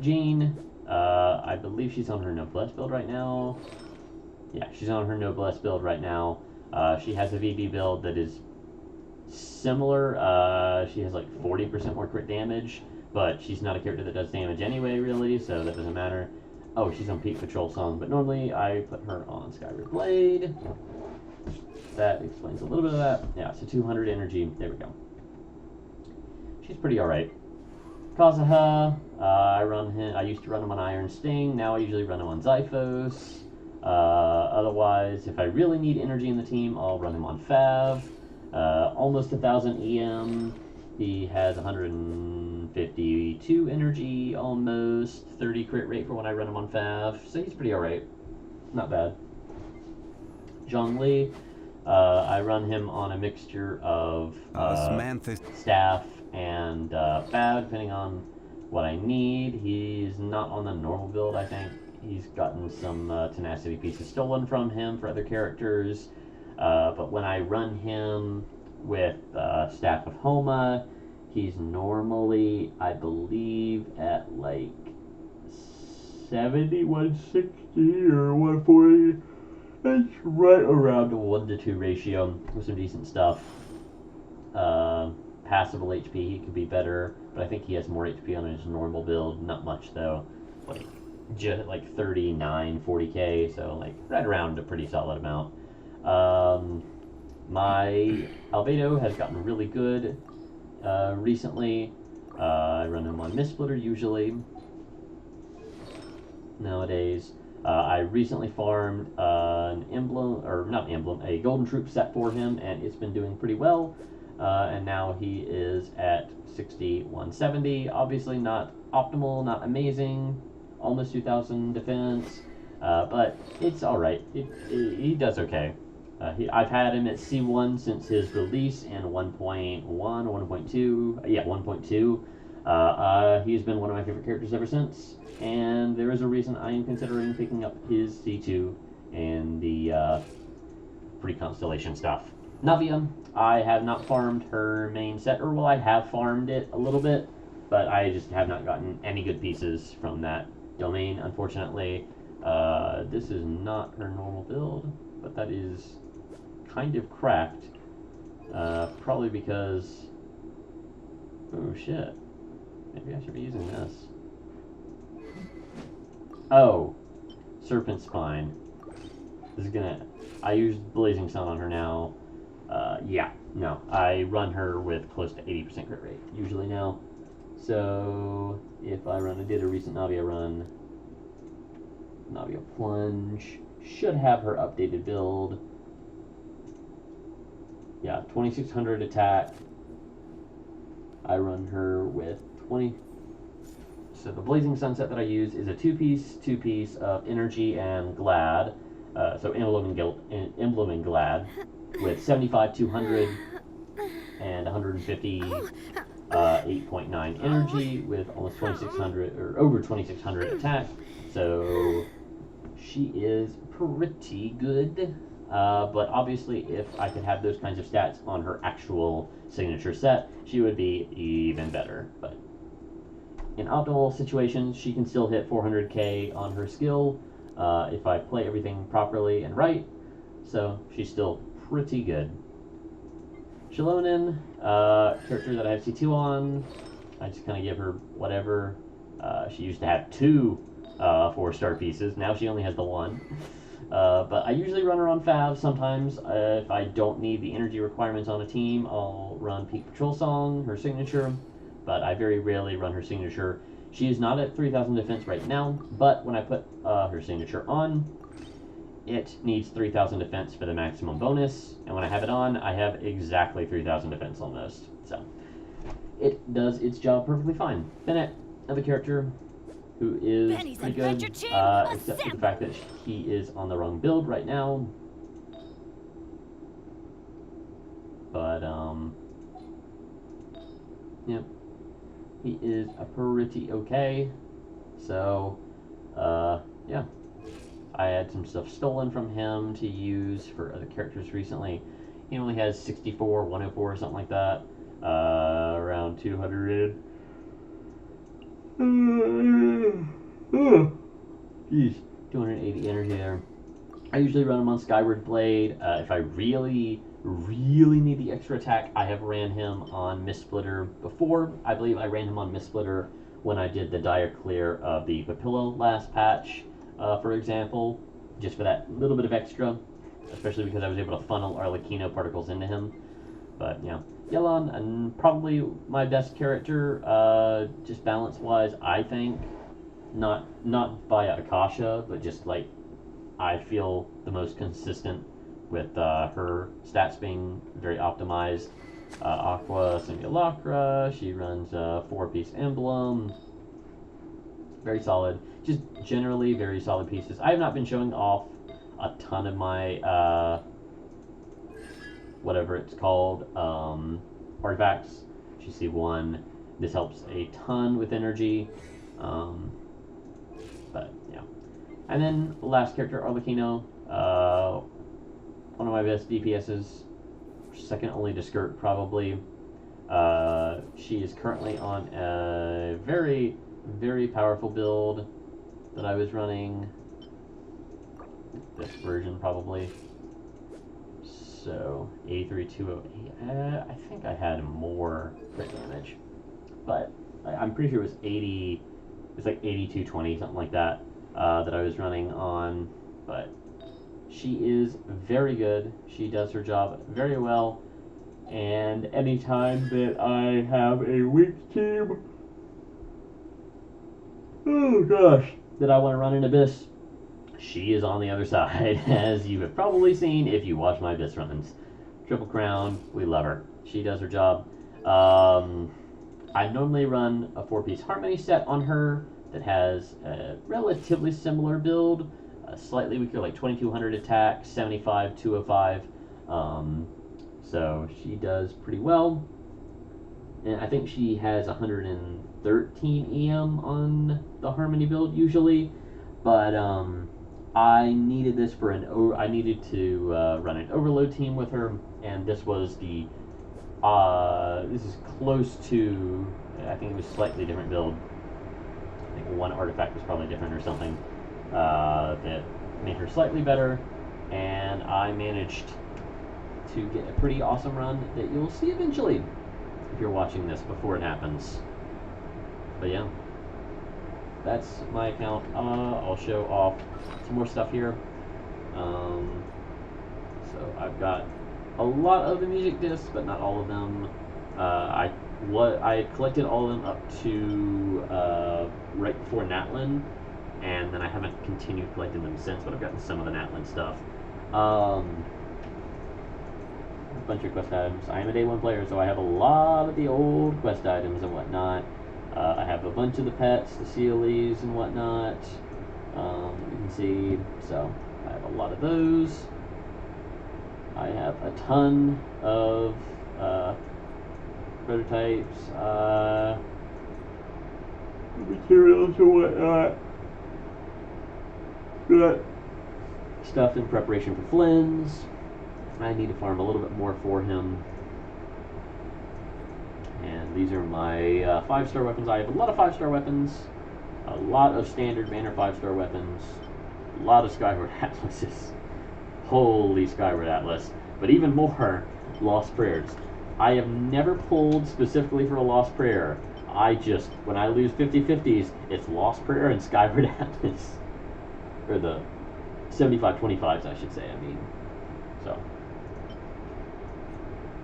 Jean, I believe she's on her Noblesse build right now. Yeah, she's on her Noblesse build right now. She has a VB build that is similar. She has like 40% more crit damage, but she's not a character that does damage anyway, really, so that doesn't matter. Oh, she's on Peak Patrol Song, but normally I put her on Skyward Blade. That explains a little bit of that. Yeah, so 200 energy. There we go. She's pretty alright. Kazuha, I used to run him on Iron Sting. Now I usually run him on Zyphos. Otherwise, if I really need energy in the team, I'll run him on Fav. Almost 1,000 EM. He has 152 energy, almost 30 crit rate for when I run him on Fav. So he's pretty alright. Not bad. Zhongli, I run him on a mixture of staff and Fav, depending on what I need. He's not on the normal build, I think. He's gotten some tenacity pieces stolen from him for other characters. But when I run him with Staff of Homa, he's normally, I believe, at like 70, 160 or 140. It's right around a 1-to-2 ratio with some decent stuff. Passable HP, he could be better, but I think he has more HP on his normal build. Not much though, like just like 39, 40k, so like right around a pretty solid amount. My Albedo has gotten really good recently. I run him on Mistsplitter usually nowadays. I recently farmed an emblem, or not emblem, a golden troop set for him, and it's been doing pretty well. And now he is at 60, 170. Obviously not optimal, not amazing, almost 2,000 defense, but it's alright. He does okay. I've had him at C1 since his release in 1.1 or 1.2. Yeah, 1.2. He's been one of my favorite characters ever since, and there is a reason I am considering picking up his C2 and the free constellation stuff. Navia, I have not farmed her main set, or well, I have farmed it a little bit, but I just have not gotten any good pieces from that domain, unfortunately. This is not her normal build, but that is kind of cracked. Probably because... Oh, shit. Maybe I should be using this. Oh. Serpent Spine. This is gonna... I use Blazing Sun on her now. Yeah. No. I run her with close to 80% crit rate, usually now. So, if I did a recent Navia run, Navia Plunge, should have her updated build. Yeah, 2600 attack. I run her with 20. So the Blazing Sunset that I use is a two-piece of Energy and Glad. So Emblem and Glad with 75, 200, and 150, 8.9 energy with almost 2600 or over 2600 attack. So she is pretty good. But obviously, if I could have those kinds of stats on her actual signature set, she would be even better. But in optimal situations, she can still hit 400k on her skill if I play everything properly and right. So she's still pretty good. Shilonin, character that I have C2 on. I just kind of give her whatever. She used to have 2 4-star pieces. Now she only has the 1. But I usually run her on Fav. Sometimes, if I don't need the energy requirements on a team, I'll run Peak Patrol Song, her signature. But I very rarely run her signature. She is not at 3,000 defense right now, but when I put her signature on, it needs 3,000 defense for the maximum bonus. And when I have it on, I have exactly 3,000 defense almost. So, it does its job perfectly fine. Bennett, another character who is pretty good, except for the fact that he is on the wrong build right now. But, yep, he is a pretty okay. So, yeah, I had some stuff stolen from him to use for other characters recently. He only has 64, 104 or something like that, around 200. Jeez, 280 energy there. I usually run him on Skyward Blade. If I really, really need the extra attack, I have ran him on Mist Splitter before. I believe I ran him on Mist Splitter when I did the Dire Clear of the Papilla last patch, for example, just for that little bit of extra, especially because I was able to funnel Arlecchino particles into him. But, you know, Yelan, and probably my best character, just balance-wise, I think. Not via Akasha, but just like I feel the most consistent with her stats being very optimized. Aqua Simulacra, she runs a 4-piece emblem. Very solid. Just generally very solid pieces. I have not been showing off a ton of my, whatever it's called, artifacts. GC1. This helps a ton with energy. But, yeah. And then, last character, Arlecchino. One of my best DPSs. Second only to Skirt, probably. She is currently on a very, very powerful build that I was running. This version, probably. So, 83208. I think I had more crit damage. But, I'm pretty sure it was 80... It's like 8220, something like that, that I was running on. But she is very good. She does her job very well. And anytime that I have a weak team, oh gosh, that I want to run an Abyss, she is on the other side, as you have probably seen if you watch my Abyss runs. Triple Crown, we love her. She does her job. I normally run a 4-piece Harmony set on her that has a relatively similar build, slightly weaker, like 2200 attack, 75, 205. So she does pretty well. And I think she has 113 EM on the Harmony build usually, but I needed this for I needed to run an overload team with her, and this was the this is close to, I think it was slightly different build. I think one artifact was probably different or something that made her slightly better, and I managed to get a pretty awesome run that you'll see eventually if you're watching this before it happens. But yeah, that's my account. I'll show off some more stuff here. So I've got a lot of the music discs, but not all of them. I collected all of them up to right before Natlin, and then I haven't continued collecting them since, but I've gotten some of the Natlin stuff. A bunch of quest items. I am a Day-1 player, so I have a lot of the old quest items and whatnot. I have a bunch of the pets, the Sealies and whatnot. You can see, so I have a lot of those. I have a ton of prototypes, materials and whatnot. Got stuff in preparation for Flynn's. I need to farm a little bit more for him. And these are my 5-star weapons. I have a lot of 5-star weapons, a lot of standard banner 5-star weapons, a lot of Skyward Atlases. Holy Skyward Atlas. But even more Lost Prayers. I have never pulled specifically for a Lost Prayer. I just, when I lose 50-50s, it's Lost Prayer and Skyward Atlas. Or the 75-25s, I should say, I mean. So,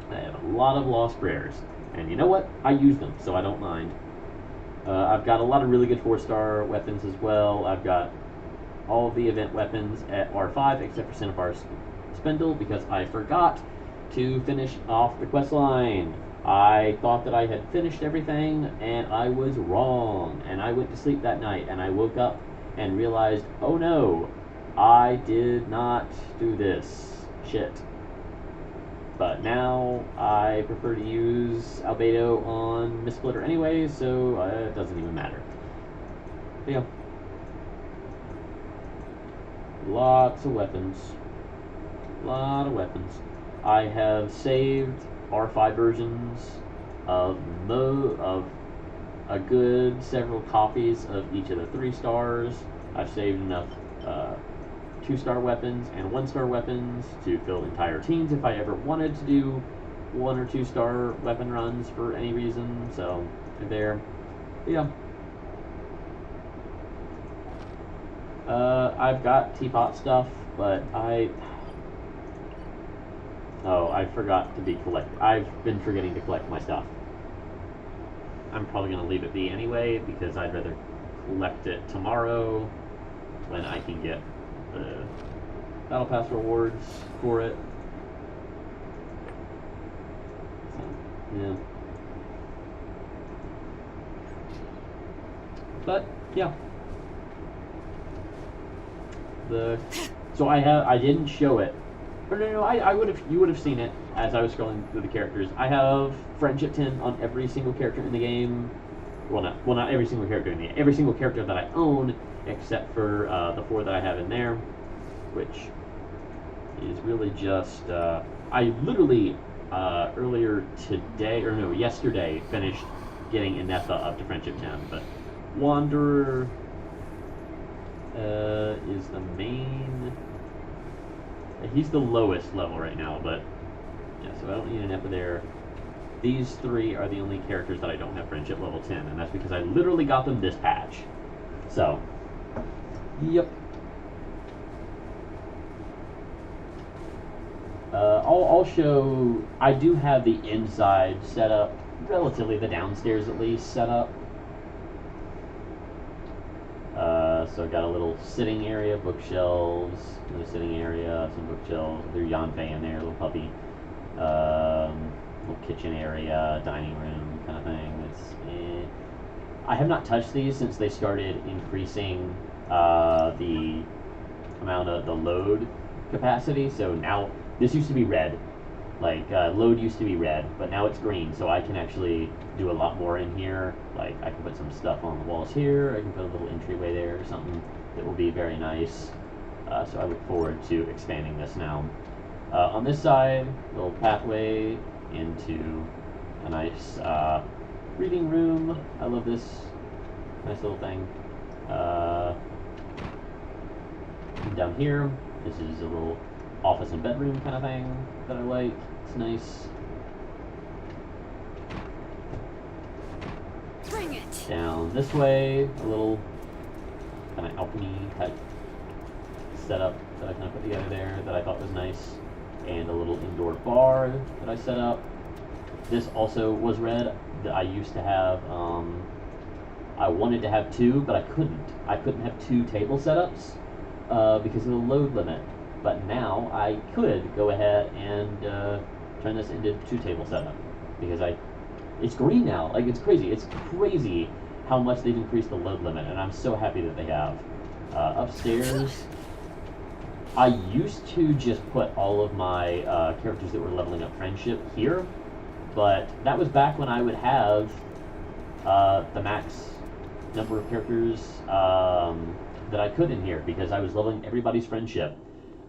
I have a lot of Lost Prayers. And you know what? I use them, so I don't mind. I've got a lot of really good 4-star weapons as well. I've got all of the event weapons at R5 except for Cinnabar's Spindle because I forgot to finish off the quest line. I thought that I had finished everything and I was wrong. And I went to sleep that night and I woke up and realized, oh no, I did not do this. Shit. But now I prefer to use Albedo on Mist Splitter anyway, so it doesn't even matter. But yeah. Lots of weapons. Lot of weapons. I have saved R5 versions of a good several copies of each of the 3 stars. I've saved enough 2-star weapons and 1-star weapons to fill entire teams if I ever wanted to do 1 or 2-star weapon runs for any reason. So there, yeah. I've got teapot stuff, but I forgot to be collect. I've been forgetting to collect my stuff. I'm probably gonna leave it be anyway because I'd rather collect it tomorrow when I can get the battle pass rewards for it. So, yeah. But yeah. So I didn't show it. Or no, you would have seen it as I was scrolling through the characters. I have friendship 10 on every single character in the game. Well, not every single character in the game. Every single character that I own, except for the 4 that I have in there, which is really just I literally earlier today yesterday finished getting Inetha up to friendship 10, but Wanderer is the main. He's the lowest level right now, but yeah, so I don't need an Epa there. These 3 are the only characters that I don't have friendship level 10, and that's because I literally got them this patch. So, yep. I'll show. I do have the inside set up, relatively the downstairs at least set up. So I've got a little sitting area, bookshelves, another sitting area, some bookshelves. There's Yanfei in there, little puppy. Little kitchen area, dining room kind of thing. I have not touched these since they started increasing the amount of the load capacity. So now, this used to be red. Like, load used to be red, but now it's green, so I can actually do a lot more in here. Like, I can put some stuff on the walls here, I can put a little entryway there or something that will be very nice. So I look forward to expanding this now. On this side, little pathway into a nice reading room. I love this nice little thing. Down here, this is a little office and bedroom kind of thing that I like. It's nice. Bring it. Down this way, a little kind of alchemy type setup that I kind of put together there that I thought was nice, and a little indoor bar that I set up. This also was red. That I used to have. I wanted to have 2, but I couldn't. I couldn't have 2 table setups because of the load limit. But now I could go ahead and turn this into 2 table setup because it's green now. Like, it's crazy. It's crazy how much they've increased the load limit, and I'm so happy that they have. Upstairs, I used to just put all of my characters that were leveling up friendship here, but that was back when I would have the max number of characters that I could in here because I was leveling everybody's friendship.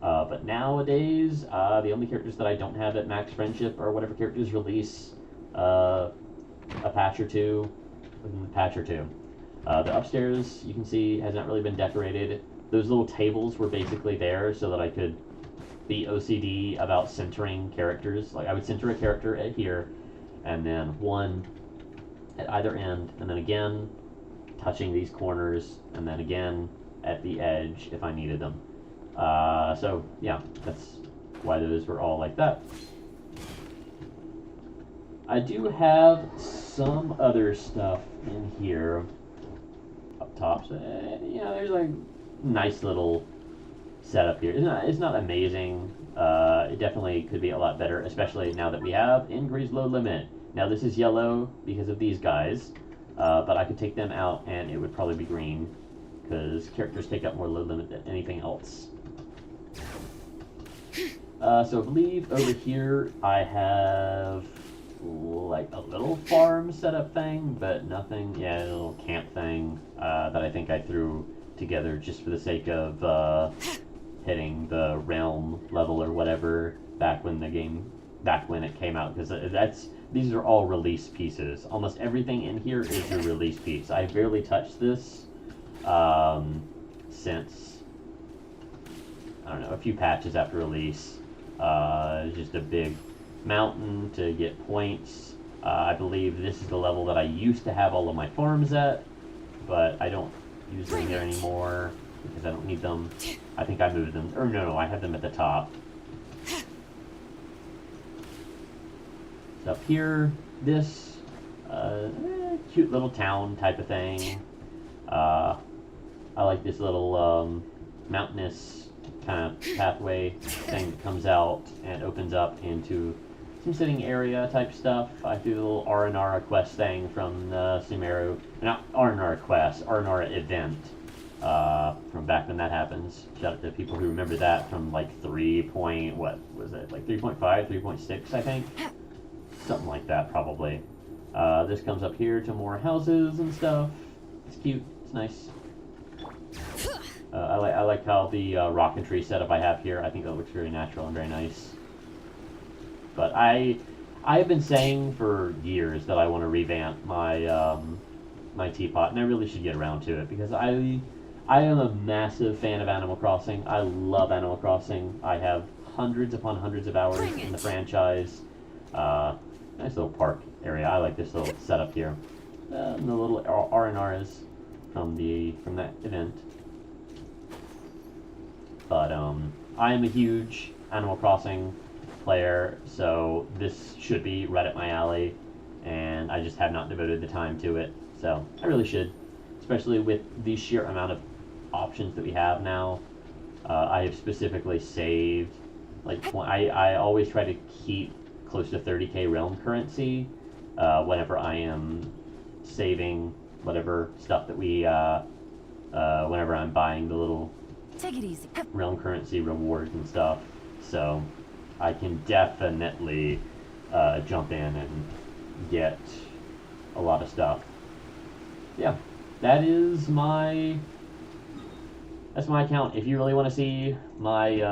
But nowadays, the only characters that I don't have at max friendship are whatever characters release a patch or 2 within the patch or 2. The upstairs, you can see, has not really been decorated. Those little tables were basically there so that I could be OCD about centering characters. Like, I would center a character at here, and then one at either end, and then again touching these corners, and then again at the edge if I needed them. So yeah, that's why those were all like that. I do have some other stuff in here up top. So, yeah, there's like nice little setup here. It's not amazing. It definitely could be a lot better, especially now that we have increased load limit. Now this is yellow because of these guys, but I could take them out and it would probably be green because characters take up more load limit than anything else. So I believe over here I have like a little farm setup thing, but nothing, yeah, a little camp thing that I think I threw together just for the sake of hitting the realm level or whatever back when it came out, because these are all release pieces. Almost everything in here is a release piece. I barely touched this since I don't know, a few patches after release. Just a big mountain to get points. I believe this is the level that I used to have all of my farms at, but I don't use them here anymore because I don't need them. I think I moved them, or no, I have them at the top. So up here, this cute little town type of thing. I like this little mountainous kind of pathway thing that comes out and opens up into some sitting area type stuff. I do the little Aranara quest thing from the Sumeru, not Aranara quest, Aranara event from back when that happens. Shout out to people who remember that from like 3 point, what was it, like 3.5, 3.6 I think? Something like that probably. This comes up here to more houses and stuff. It's cute, it's nice. I like how the rocketry setup I have here. I think that looks very natural and very nice. But I've been saying for years that I want to revamp my my teapot, and I really should get around to it because I am a massive fan of Animal Crossing. I love Animal Crossing. I have hundreds upon hundreds of hours in the franchise. Nice little park area. I like this little setup here. The little R&Rs from that event. But I am a huge Animal Crossing player, so this should be right up my alley, and I just have not devoted the time to it. So I really should, especially with the sheer amount of options that we have now. I have specifically saved, like, I always try to keep close to 30k realm currency whenever I am saving whatever stuff that we, whenever I'm buying the little Take it easy. realm currency rewards and stuff. So I can definitely jump in and get a lot of stuff. Yeah, that's my account. If you really want to see my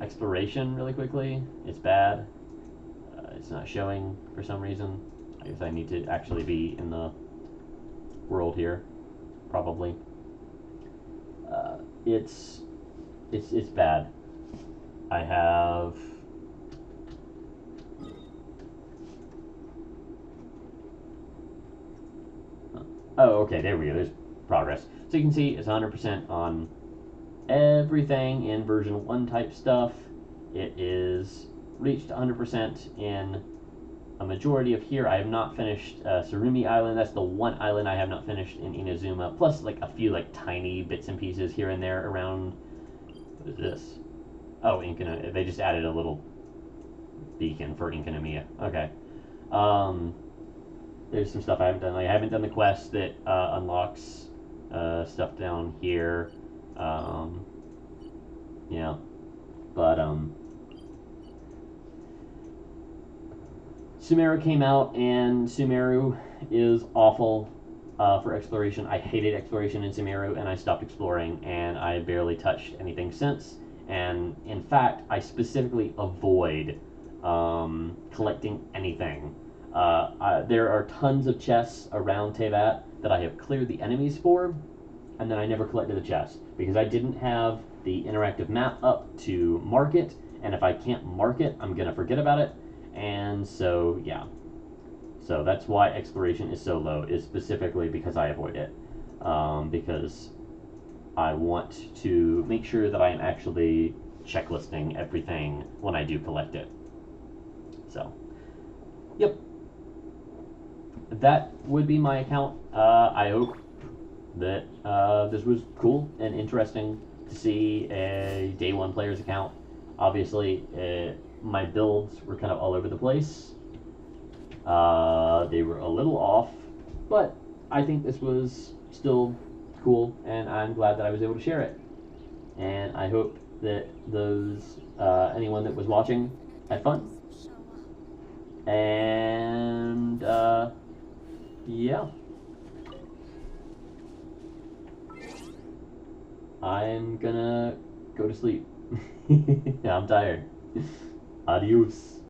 exploration really quickly, it's bad. It's not showing for some reason. I guess I need to actually be in the world here, probably. It's bad. I have oh, okay, there we go. There's progress. So you can see it's 100% on everything in version 1 type stuff. It is reached 100% in a majority of here. I have not finished Surumi Island. That's the one island I have not finished in Inazuma. Plus like a few like tiny bits and pieces here and there around. What is this? Oh, Inkana. They just added a little beacon for Inkanomiya. Okay. There's some stuff I haven't done. Like I haven't done the quest that unlocks stuff down here. Yeah. But Sumeru came out, and Sumeru is awful for exploration. I hated exploration in Sumeru, and I stopped exploring, and I barely touched anything since. And in fact, I specifically avoid collecting anything. There are tons of chests around Tevat that I have cleared the enemies for, and then I never collected the chests because I didn't have the interactive map up to mark it, and if I can't mark it, I'm gonna forget about it. And so, yeah. So that's why exploration is so low, is specifically because I avoid it. Because I want to make sure that I am actually checklisting everything when I do collect it. So, yep. That would be my account. I hope that this was cool and interesting to see a Day 1 player's account. Obviously, my builds were kind of all over the place. They were a little off, but I think this was still cool, and I'm glad that I was able to share it. And I hope that anyone that was watching had fun. And yeah, I'm gonna go to sleep. I'm tired. Adios.